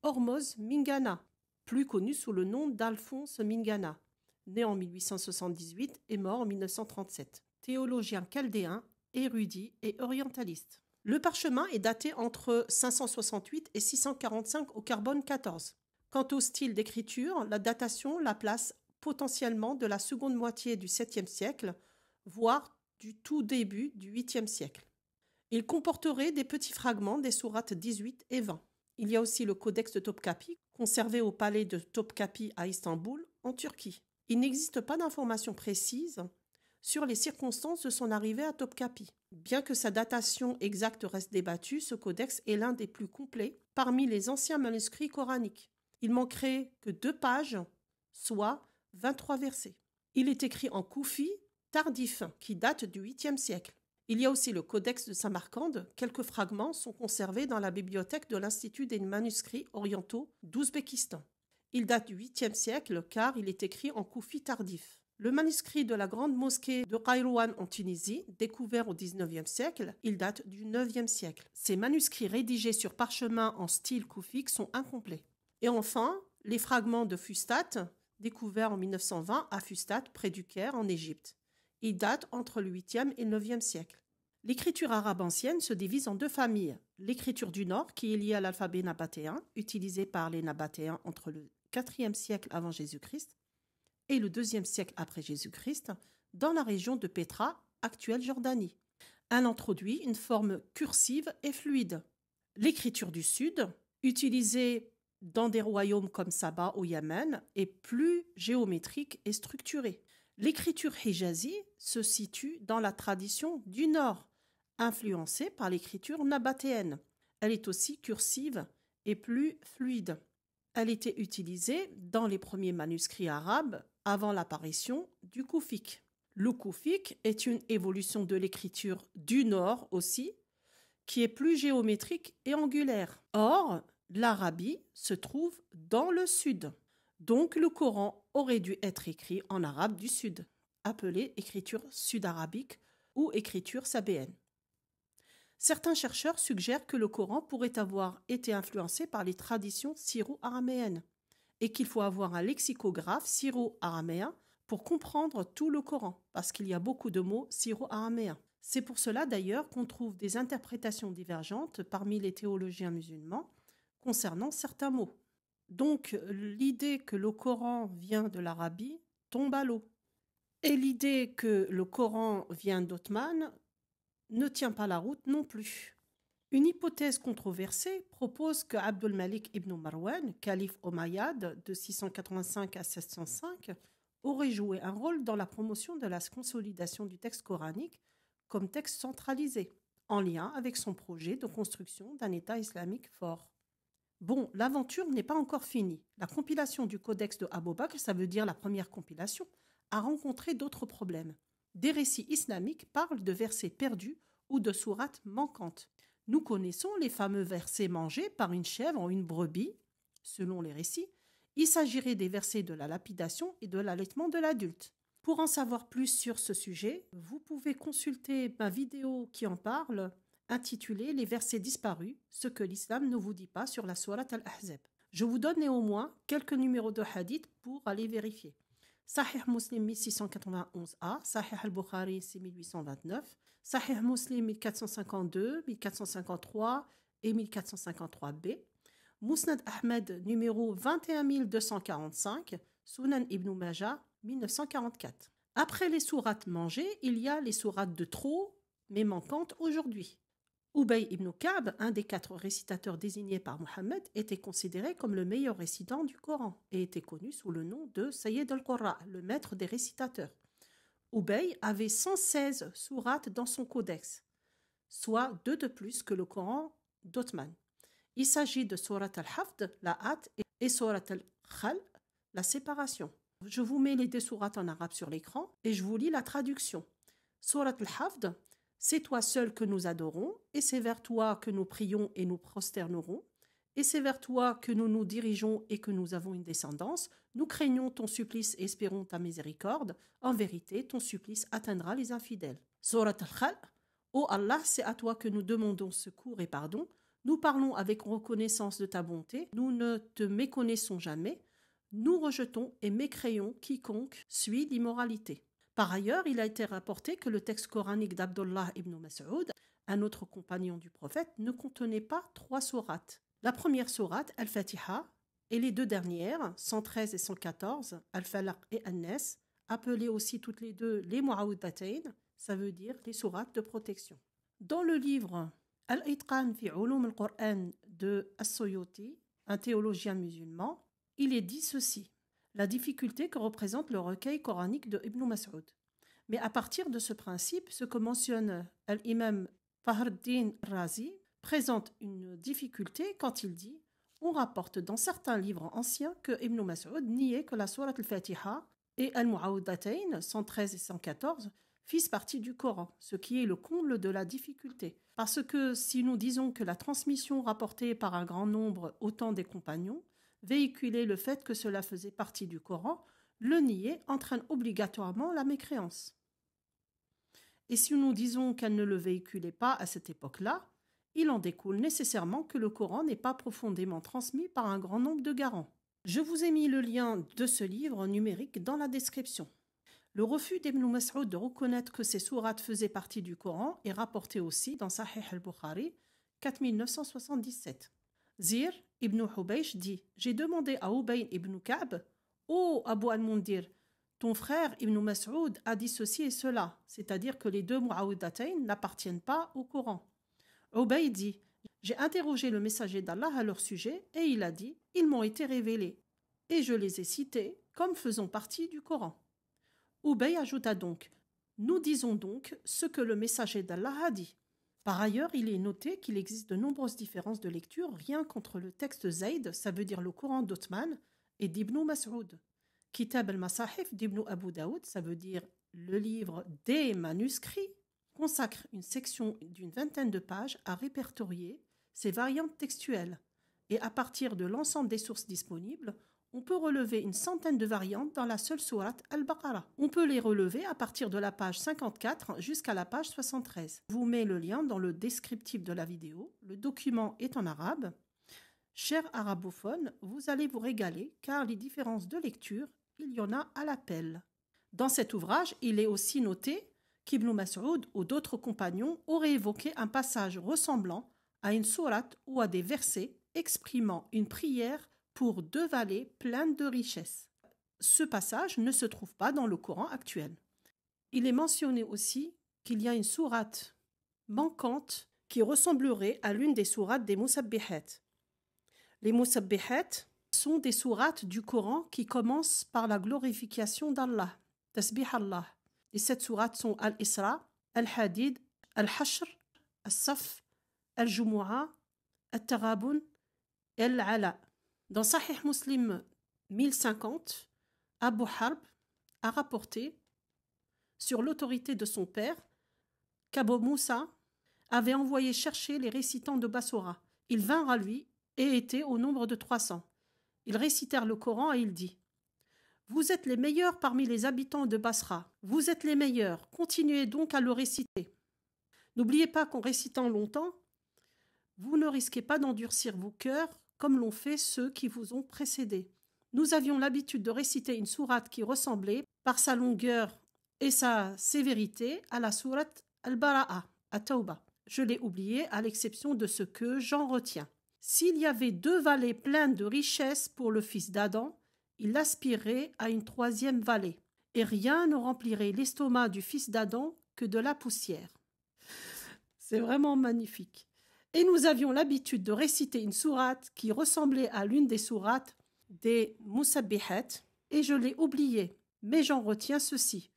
A: Hormoz Mingana, plus connu sous le nom d'Alphonse Mingana, né en 1878 et mort en 1937, théologien chaldéen, érudit et orientaliste. Le parchemin est daté entre 568 et 645 au carbone 14. Quant au style d'écriture, la datation la place potentiellement de la seconde moitié du 7e siècle, voire du tout début du 8e siècle. Il comporterait des petits fragments des sourates 18 et 20. Il y a aussi le codex de Topkapi, conservé au palais de Topkapi à Istanbul, en Turquie. Il n'existe pas d'informations précises sur les circonstances de son arrivée à Topkapi. Bien que sa datation exacte reste débattue, ce codex est l'un des plus complets parmi les anciens manuscrits coraniques. Il manquerait que 2 pages, soit 23 versets. Il est écrit en koufi tardif, qui date du 8e siècle. Il y a aussi le codex de Samarcande. Quelques fragments sont conservés dans la bibliothèque de l'Institut des manuscrits orientaux d'Ouzbékistan. Il date du 8e siècle car il est écrit en koufi tardif. Le manuscrit de la grande mosquée de Kairouan en Tunisie, découvert au XIXe siècle, il date du 9e siècle. Ces manuscrits rédigés sur parchemin en style koufique sont incomplets. Et enfin, les fragments de Fustat, découverts en 1920 à Fustat, près du Caire, en Égypte. Ils datent entre le 8e et le 9e siècle. L'écriture arabe ancienne se divise en 2 familles. L'écriture du Nord, qui est liée à l'alphabet nabatéen, utilisé par les Nabatéens entre le 4e siècle avant Jésus-Christ, et le 2e siècle après Jésus-Christ, dans la région de Pétra, actuelle Jordanie. Elle introduit une forme cursive et fluide. L'écriture du Sud, utilisée dans des royaumes comme Saba au Yémen, est plus géométrique et structurée. L'écriture hijazi se situe dans la tradition du Nord, influencée par l'écriture nabatéenne. Elle est aussi cursive et plus fluide. Elle était utilisée dans les premiers manuscrits arabes avant l'apparition du koufique. Le koufique est une évolution de l'écriture du Nord aussi, qui est plus géométrique et angulaire. Or, l'Arabie se trouve dans le Sud. Donc, le Coran aurait dû être écrit en arabe du Sud, appelée écriture sud-arabique ou écriture sabéenne. Certains chercheurs suggèrent que le Coran pourrait avoir été influencé par les traditions syro-araméennes et qu'il faut avoir un lexicographe syro-araméen pour comprendre tout le Coran, parce qu'il y a beaucoup de mots syro-araméens. C'est pour cela d'ailleurs qu'on trouve des interprétations divergentes parmi les théologiens musulmans concernant certains mots. Donc, l'idée que le Coran vient de l'Arabie tombe à l'eau. Et l'idée que le Coran vient d'Othman ne tient pas la route non plus. Une hypothèse controversée propose que Abdul Malik ibn Marwan, calife omeyyade de 685 à 705, aurait joué un rôle dans la promotion de la consolidation du texte coranique comme texte centralisé, en lien avec son projet de construction d'un État islamique fort. Bon, l'aventure n'est pas encore finie. La compilation du codex de Abu Bakr, ça veut dire la première compilation, a rencontré d'autres problèmes. Des récits islamiques parlent de versets perdus ou de sourates manquantes. Nous connaissons les fameux versets mangés par une chèvre ou une brebis. Selon les récits, il s'agirait des versets de la lapidation et de l'allaitement de l'adulte. Pour en savoir plus sur ce sujet, vous pouvez consulter ma vidéo qui en parle, intitulée « Les versets disparus, ce que l'islam ne vous dit pas sur la sourate Al-Ahzab ». Je vous donne néanmoins quelques numéros de hadith pour aller vérifier. Sahih Muslim 1691a, Sahih al-Bukhari 6829, Sahih Muslim 1452, 1453 et 1453b, Musnad Ahmed numéro 21245, Sunan Ibn Majah 1944. Après les sourates mangées, il y a les sourates de trop, mais manquantes aujourd'hui. Ubay ibn Ka'b, un des 4 récitateurs désignés par Mohammed, était considéré comme le meilleur récitant du Coran et était connu sous le nom de Sayyid al-Qurra, le maître des récitateurs. Ubay avait 116 sourates dans son codex, soit 2 de plus que le Coran d'Othman. Il s'agit de Surat al-Hafd, la hâte, et Surat al-Khal, la séparation. Je vous mets les 2 sourates en arabe sur l'écran et je vous lis la traduction. Surat al-Hafd, c'est toi seul que nous adorons, et c'est vers toi que nous prions et nous prosternerons, et c'est vers toi que nous nous dirigeons et que nous avons une descendance. Nous craignons ton supplice et espérons ta miséricorde. En vérité, ton supplice atteindra les infidèles. Surat al-Khal, ô Allah, c'est à toi que nous demandons secours et pardon. Nous parlons avec reconnaissance de ta bonté. Nous ne te méconnaissons jamais. Nous rejetons et mécréons quiconque suit l'immoralité. Par ailleurs, il a été rapporté que le texte coranique d'Abdullah ibn Mas'ud, un autre compagnon du prophète, ne contenait pas 3 sourates. La première sourate, Al-Fatiha, et les 2 dernières, 113 et 114, Al-Falaq et An-Nas, appelées aussi toutes les 2 les Mu'awwidhatayn, ça veut dire les sourates de protection. Dans le livre Al-Itqan fi Ulum al-Qur'an de As-Suyuti, un théologien musulman, il est dit ceci: la difficulté que représente le recueil coranique de Ibn Mas'ud. Mais à partir de ce principe, ce que mentionne l'imam Fahruddin Razi présente une difficulté quand il dit: on rapporte dans certains livres anciens que Ibn Mas'ud niait que la sourate al-Fatiha et Al-Mu'awwidhatayn 113 et 114 fissent partie du Coran, ce qui est le comble de la difficulté. Parce que si nous disons que la transmission rapportée par un grand nombre au temps des compagnons véhiculait le fait que cela faisait partie du Coran, le nier entraîne obligatoirement la mécréance. Et si nous disons qu'elle ne le véhiculait pas à cette époque-là, il en découle nécessairement que le Coran n'est pas profondément transmis par un grand nombre de garants. Je vous ai mis le lien de ce livre numérique dans la description. Le refus d'Ibn Mas'ud de reconnaître que ces sourates faisaient partie du Coran est rapporté aussi dans Sahih al-Bukhari 4977. Zir ibn Hubaysh dit: j'ai demandé à Ubay ibn Ka'b: ô Abu al-Mundir, ton frère Ibn Mas'ud a dit ceci et cela, c'est-à-dire que les 2 Mu'awwidhatayn n'appartiennent pas au Coran. Ubay dit: j'ai interrogé le messager d'Allah à leur sujet et il a dit: ils m'ont été révélés et je les ai cités comme faisant partie du Coran. Ubay ajouta donc: nous disons donc ce que le messager d'Allah a dit. Par ailleurs, il est noté qu'il existe de nombreuses différences de lecture rien qu'entre le texte Zayd, ça veut dire le Coran d'Othman, et d'Ibn Mas'ud. Kitab al-Masahif d'Ibn Abu Daoud, ça veut dire le livre des manuscrits, consacre une section d'une 20aine de pages à répertorier ces variantes textuelles. Et à partir de l'ensemble des sources disponibles, on peut relever une centaine de variantes dans la seule sourate Al-Baqarah. On peut les relever à partir de la page 54 jusqu'à la page 73. Je vous mets le lien dans le descriptif de la vidéo. Le document est en arabe. Chers arabophones, vous allez vous régaler car les différences de lecture, il y en a à l'appel. Dans cet ouvrage, il est aussi noté qu'Ibn Mas'ud ou d'autres compagnons auraient évoqué un passage ressemblant à une sourate ou à des versets exprimant une prière pour 2 vallées pleines de richesses. Ce passage ne se trouve pas dans le Coran actuel. Il est mentionné aussi qu'il y a une sourate manquante qui ressemblerait à l'une des sourates des Musabbihat. Les Musabbihat sont des sourates du Coran qui commencent par la glorification d'Allah, Tasbih Allah. Les 7 sourates sont Al-Isra, Al-Hadid, Al-Hashr, Al-Saf, Al-Jumu'ah, Al-Taghabun et Al-Ala. Dans Sahih Muslim 1050, Abu Harb a rapporté, sur l'autorité de son père, qu'Abu Moussa avait envoyé chercher les récitants de Bassora. Ils vinrent à lui et étaient au nombre de 300. Ils récitèrent le Coran et il dit « Vous êtes les meilleurs parmi les habitants de Basra. Vous êtes les meilleurs. Continuez donc à le réciter. N'oubliez pas qu'en récitant longtemps, vous ne risquez pas d'endurcir vos cœurs comme l'ont fait ceux qui vous ont précédés. Nous avions l'habitude de réciter une sourate qui ressemblait, par sa longueur et sa sévérité, à la sourate Al-Bara'a, à Tawbah. Je l'ai oublié à l'exception de ce que j'en retiens. S'il y avait 2 vallées pleines de richesses pour le fils d'Adam, il aspirait à une 3e vallée, et rien ne remplirait l'estomac du fils d'Adam que de la poussière. » C'est vraiment magnifique. Et nous avions l'habitude de réciter une sourate qui ressemblait à l'une des sourates des Musabbihat, et je l'ai oublié, mais j'en retiens ceci.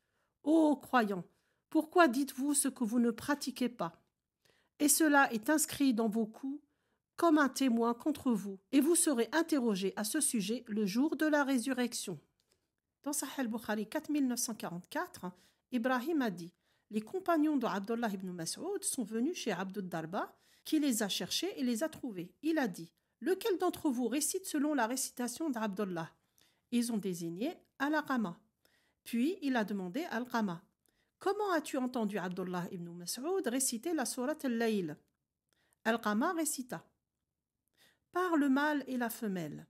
A: Ô croyants, pourquoi dites-vous ce que vous ne pratiquez pas? Et cela est inscrit dans vos coups comme un témoin contre vous, et vous serez interrogés à ce sujet le jour de la résurrection. Dans Sahih al-Bukhari 4944, Ibrahim a dit « Les compagnons de Abdullah ibn Mas'ud sont venus chez Abd Darba, qui les a cherchés et les a trouvés. Il a dit « Lequel d'entre vous récite selon la récitation d'Abdullah ?» Ils ont désigné Al-Qama. Puis il a demandé à Al-Qama « Comment as-tu entendu Abdullah ibn Mas'ud réciter la sourate Al-Layl » Al-Qama récita « Par le mâle et la femelle. »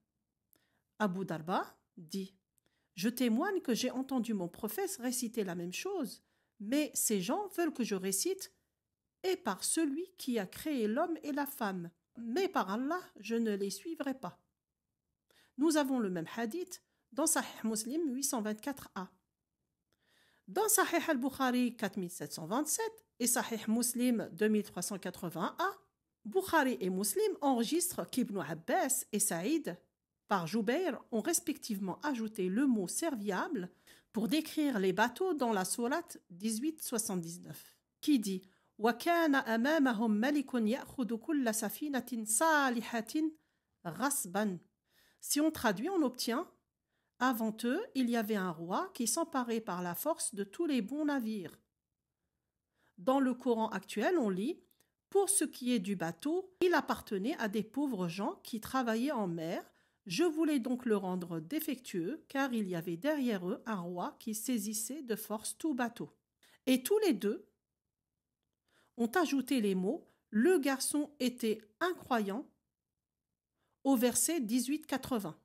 A: Abu Darba dit « Je témoigne que j'ai entendu mon prophète réciter la même chose, mais ces gens veulent que je récite « Et par celui qui a créé l'homme et la femme, mais par Allah, je ne les suivrai pas. » Nous avons le même hadith dans Sahih Muslim 824a. Dans Sahih al-Bukhari 4727 et Sahih Muslim 2380a, Bukhari et Muslim enregistrent qu'Ibn Abbas et Saïd, par Joubair, ont respectivement ajouté le mot serviable pour décrire les bateaux dans la sourate 1879, qui dit « وَكَانَ أَمَامَهُمْ مَلِكٌ يَأْخُذُ كُلَّ سَفِينَةٍ صَالِحَةٍ غَصْبًا » Si on traduit, on obtient « Avant eux, il y avait un roi qui s'emparait par la force de tous les bons navires. » Dans le Coran actuel, on lit « Pour ce qui est du bateau, il appartenait à des pauvres gens qui travaillaient en mer. Je voulais donc le rendre défectueux, car il y avait derrière eux un roi qui saisissait de force tout bateau. » Et tous les deux ont ajouté les mots « Le garçon était incroyant » au verset 18-80.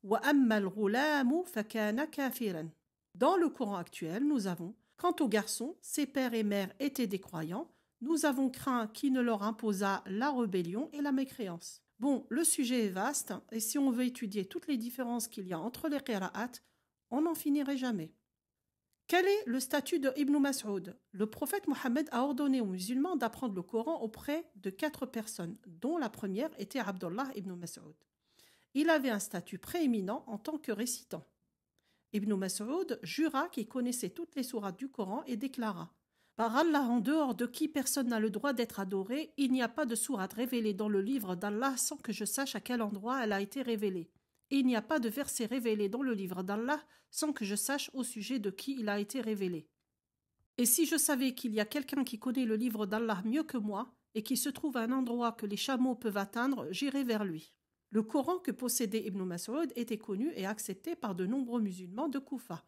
A: وَأَمَّا الْغُلَامُ فَكَانَ كَافِرًا. Dans le Coran actuel, nous avons « Quant aux garçons, ses pères et mères étaient des croyants. Nous avons craint qu'il ne leur imposât la rébellion et la mécréance. » Bon, le sujet est vaste, et si on veut étudier toutes les différences qu'il y a entre les qira'at, on n'en finirait jamais. Quel est le statut de Ibn Mas'ud? Le prophète Mohammed a ordonné aux musulmans d'apprendre le Coran auprès de 4 personnes, dont la première était Abdullah ibn Mas'ud. Il avait un statut prééminent en tant que récitant. Ibn Mas'ud jura qu'il connaissait toutes les sourates du Coran et déclara « Par Allah, en dehors de qui personne n'a le droit d'être adoré, il n'y a pas de sourate révélée dans le livre d'Allah sans que je sache à quel endroit elle a été révélée. Et il n'y a pas de verset révélé dans le livre d'Allah sans que je sache au sujet de qui il a été révélé. Et si je savais qu'il y a quelqu'un qui connaît le livre d'Allah mieux que moi et qui se trouve à un endroit que les chameaux peuvent atteindre, j'irai vers lui. » Le Coran que possédait Ibn Mas'ud était connu et accepté par de nombreux musulmans de Koufa.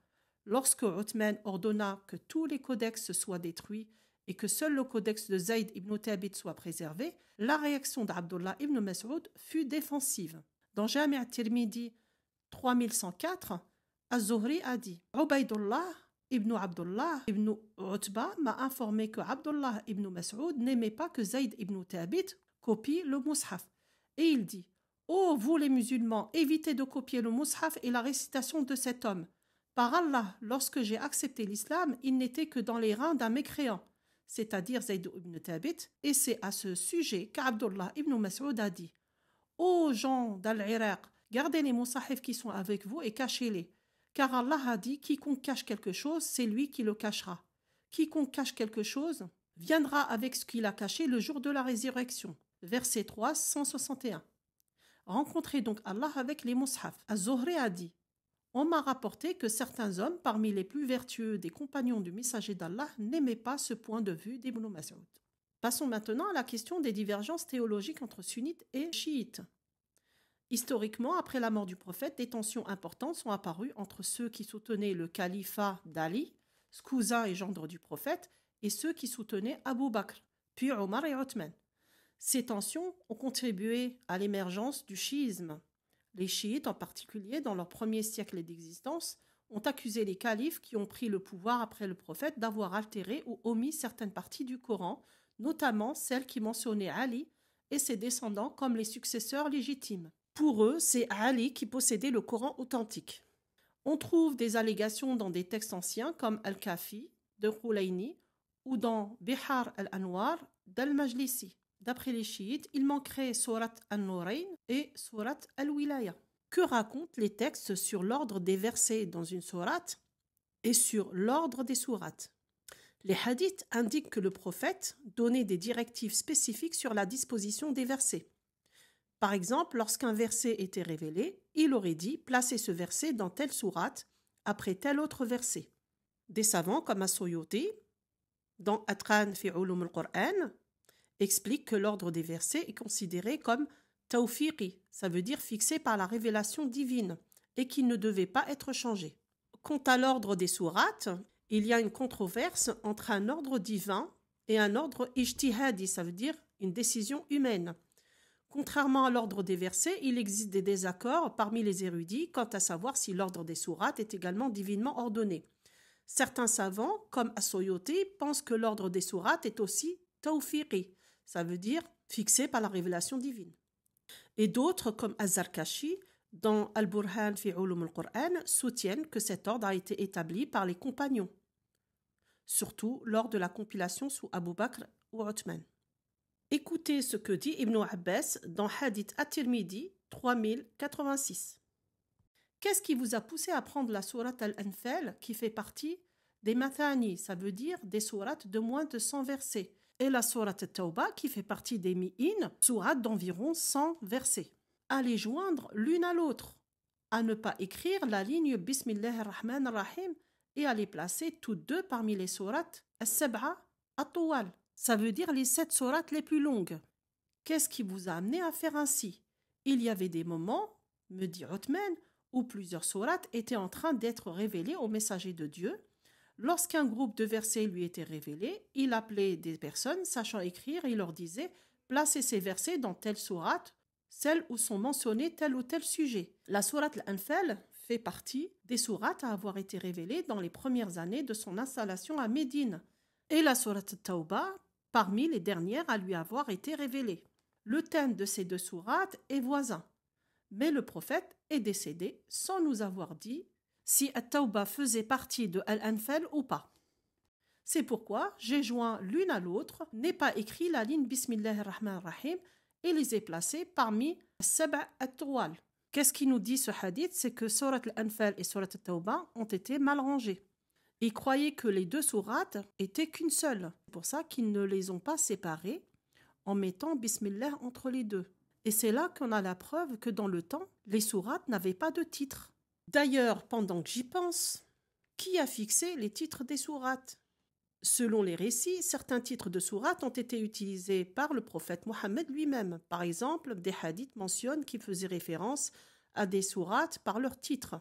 A: Lorsque Uthman ordonna que tous les codex soient détruits et que seul le codex de Zayd ibn Thabit soit préservé, la réaction d'Abdullah ibn Mas'ud fut défensive. Dans Jami' al-Tirmidhi 3104, Az-Zuhri a dit « Ubaydullah ibn Abdullah ibn Utba m'a informé que Abdullah ibn Mas'ud n'aimait pas que Zayd ibn Thabit copie le Mus'haf. Et il dit: Ô vous les musulmans, évitez de copier le mushaf et la récitation de cet homme. Par Allah, lorsque j'ai accepté l'islam, il n'était que dans les reins d'un mécréant, c'est-à-dire Zayd ibn Thabit, et c'est à ce sujet qu'Abdullah ibn Mas'ud a dit: Ô gens d'Al-Iraq, gardez les mushafs qui sont avec vous et cachez-les. Car Allah a dit: quiconque cache quelque chose, c'est lui qui le cachera. Quiconque cache quelque chose viendra avec ce qu'il a caché le jour de la résurrection. Verset 3, 161. Rencontrez donc Allah avec les mushafs. Az-Zuhri a dit: on m'a rapporté que certains hommes, parmi les plus vertueux des compagnons du messager d'Allah, n'aimaient pas ce point de vue d'Ibn Mas'ud. Passons maintenant à la question des divergences théologiques entre sunnites et chiites. Historiquement, après la mort du prophète, des tensions importantes sont apparues entre ceux qui soutenaient le califat d'Ali, cousin et gendre du prophète, et ceux qui soutenaient Abu Bakr, puis Omar et Othman. Ces tensions ont contribué à l'émergence du chiisme. Les chiites, en particulier dans leur premier siècle d'existence, ont accusé les califes qui ont pris le pouvoir après le prophète d'avoir altéré ou omis certaines parties du Coran, notamment celles qui mentionnaient Ali et ses descendants comme les successeurs légitimes. Pour eux, c'est Ali qui possédait le Coran authentique. On trouve des allégations dans des textes anciens comme Al-Kafi de Khoulayni ou dans Bihar al-Anwar d'Al-Majlisi. D'après les chiites, il manquerait Surat al-Nourayn et Surat al-Wilaya. Que racontent les textes sur l'ordre des versets dans une sourate et sur l'ordre des sourates? Les hadiths indiquent que le prophète donnait des directives spécifiques sur la disposition des versets. Par exemple, lorsqu'un verset était révélé, il aurait dit: placez ce verset dans telle sourate après tel autre verset. Des savants comme As-Suyuti, dans Atqan fi Ulum al-Qur'an, expliquent que l'ordre des versets est considéré comme tawfiqi, ça veut dire fixé par la révélation divine, et qu'il ne devait pas être changé. Quant à l'ordre des sourates, il y a une controverse entre un ordre divin et un ordre ijtihadi, ça veut dire une décision humaine. Contrairement à l'ordre des versets, il existe des désaccords parmi les érudits quant à savoir si l'ordre des sourates est également divinement ordonné. Certains savants, comme As-Suyuti, pensent que l'ordre des sourates est aussi tawfiqi, ça veut dire fixé par la révélation divine. Et d'autres, comme Az-Zarkashi, dans Al-Burhan fi Ulum al-Qur'an, soutiennent que cet ordre a été établi par les compagnons, surtout lors de la compilation sous Abu Bakr ou Othman. Écoutez ce que dit Ibn Abbas dans Hadith At-Tirmidhi 3086. Qu'est-ce qui vous a poussé à prendre la sourate Al-Anfal qui fait partie des Mathani, ça veut dire des sourates de moins de 100 versets, et la sourate At-Tawbah qui fait partie des Mi'in, sourates d'environ 100 versets? À les joindre l'une à l'autre, à ne pas écrire la ligne Bismillahir Rahmanir Rahim et à les placer toutes deux parmi les sourates As-Sab'a At-Tawal. Ça veut dire les 7 sourates les plus longues. Qu'est-ce qui vous a amené à faire ainsi? Il y avait des moments, me dit Othman, où plusieurs sourates étaient en train d'être révélées au messager de Dieu. Lorsqu'un groupe de versets lui était révélé, il appelait des personnes sachant écrire et il leur disait: placez ces versets dans telle sourate, celles où sont mentionnés tel ou tel sujet. La sourate Al-Anfal fait partie des sourates à avoir été révélées dans les premières années de son installation à Médine. Et la sourate At-Tawbah parmi les dernières à lui avoir été révélée. Le thème de ces deux sourates est voisin, mais le prophète est décédé sans nous avoir dit si At-Tawbah faisait partie de Al-Anfal ou pas. C'est pourquoi j'ai joint l'une à l'autre, n'ai pas écrit la ligne Bismillahir Rahmanir Rahim et les ai placées parmi Sab'a At-Tawal. Qu'est-ce qui nous dit ce hadith? C'est que sourate Al-Anfal et sourate At-Tawbah ont été mal rangées. Ils croyaient que les deux sourates étaient qu'une seule. C'est pour ça qu'ils ne les ont pas séparées en mettant Bismillah entre les deux. Et c'est là qu'on a la preuve que dans le temps, les sourates n'avaient pas de titre. D'ailleurs, pendant que j'y pense, qui a fixé les titres des sourates? Selon les récits, certains titres de sourates ont été utilisés par le prophète Mohammed lui-même. Par exemple, des hadiths mentionnent qui faisaient référence à des sourates par leur titre,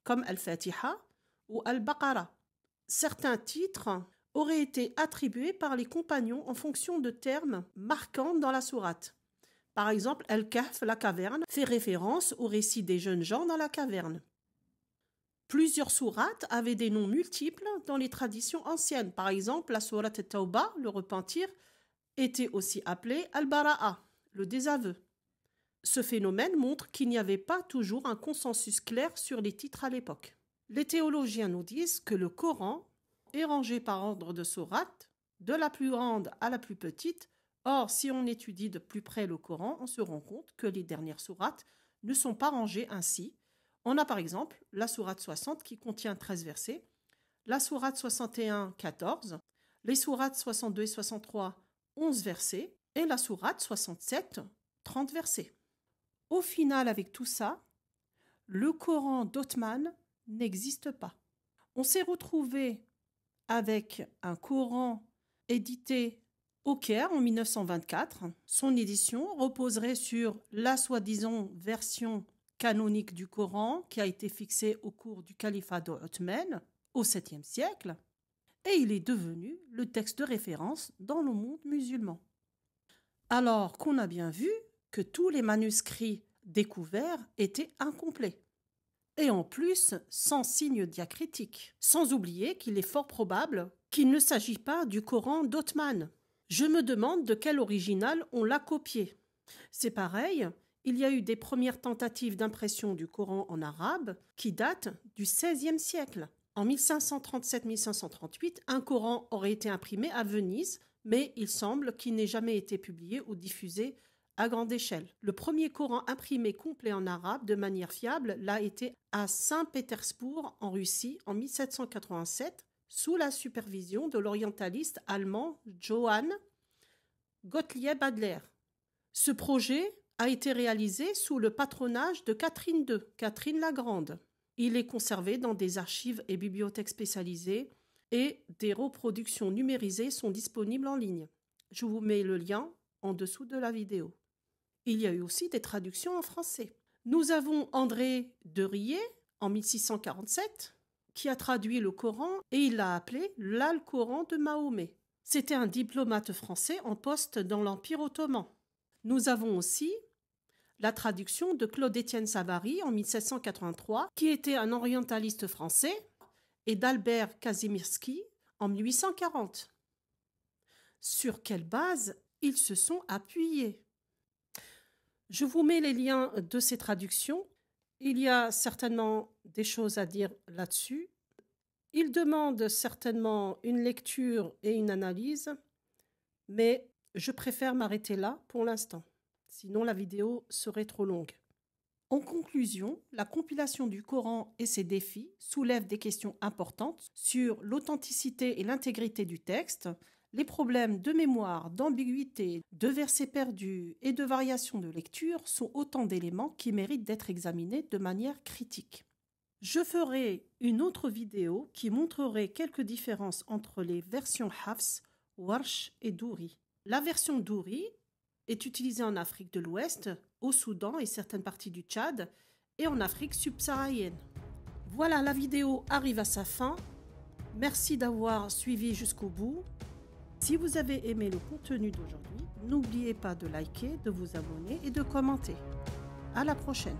A: comme Al-Fatiha ou Al-Baqarah. Certains titres auraient été attribués par les compagnons en fonction de termes marquants dans la sourate. Par exemple, Al-Kahf, la caverne, fait référence au récit des jeunes gens dans la caverne. Plusieurs sourates avaient des noms multiples dans les traditions anciennes. Par exemple, la sourate At-Tawbah, le repentir, était aussi appelée Al-Bara'a, le désaveu. Ce phénomène montre qu'il n'y avait pas toujours un consensus clair sur les titres à l'époque. Les théologiens nous disent que le Coran est rangé par ordre de sourates, de la plus grande à la plus petite. Or, si on étudie de plus près le Coran, on se rend compte que les dernières sourates ne sont pas rangées ainsi. On a par exemple la sourate 60 qui contient 13 versets, la sourate 61, 14, les sourates 62 et 63, 11 versets, et la sourate 67, 30 versets. Au final, avec tout ça, le Coran d'Othman n'existe pas. On s'est retrouvé avec un Coran édité au Caire en 1924. Son édition reposerait sur la soi-disant version canonique du Coran qui a été fixée au cours du califat d'Othman au 7e siècle, et il est devenu le texte de référence dans le monde musulman. Alors qu'on a bien vu que tous les manuscrits découverts étaient incomplets, et en plus sans signe diacritique, sans oublier qu'il est fort probable qu'il ne s'agit pas du Coran d'Othman. Je me demande de quel original on l'a copié. C'est pareil, il y a eu des premières tentatives d'impression du Coran en arabe qui datent du XVIe siècle. En 1537-1538, un Coran aurait été imprimé à Venise, mais il semble qu'il n'ait jamais été publié ou diffusé à grande échelle. Le premier Coran imprimé complet en arabe de manière fiable l'a été à Saint-Pétersbourg en Russie en 1787 sous la supervision de l'orientaliste allemand Johann Gottlieb Adler. Ce projet a été réalisé sous le patronage de Catherine II, Catherine la Grande. Il est conservé dans des archives et bibliothèques spécialisées et des reproductions numérisées sont disponibles en ligne. Je vous mets le lien en dessous de la vidéo. Il y a eu aussi des traductions en français. Nous avons André de Riez en 1647 qui a traduit le Coran et il l'a appelé l'Alcoran de Mahomet. C'était un diplomate français en poste dans l'Empire ottoman. Nous avons aussi la traduction de Claude-Étienne Savary en 1783, qui était un orientaliste français, et d'Albert Kazimierski en 1840. Sur quelle base ils se sont appuyés? Je vous mets les liens de ces traductions. Il y a certainement des choses à dire là-dessus. Ils demandent certainement une lecture et une analyse, mais je préfère m'arrêter là pour l'instant. Sinon la vidéo serait trop longue. En conclusion, la compilation du Coran et ses défis soulèvent des questions importantes sur l'authenticité et l'intégrité du texte, les problèmes de mémoire, d'ambiguïté, de versets perdus et de variations de lecture sont autant d'éléments qui méritent d'être examinés de manière critique. Je ferai une autre vidéo qui montrerait quelques différences entre les versions Hafs, Warsh et Douri. La version Douri est utilisée en Afrique de l'Ouest, au Soudan et certaines parties du Tchad, et en Afrique subsaharienne. Voilà, la vidéo arrive à sa fin. Merci d'avoir suivi jusqu'au bout. Si vous avez aimé le contenu d'aujourd'hui, n'oubliez pas de liker, de vous abonner et de commenter. À la prochaine.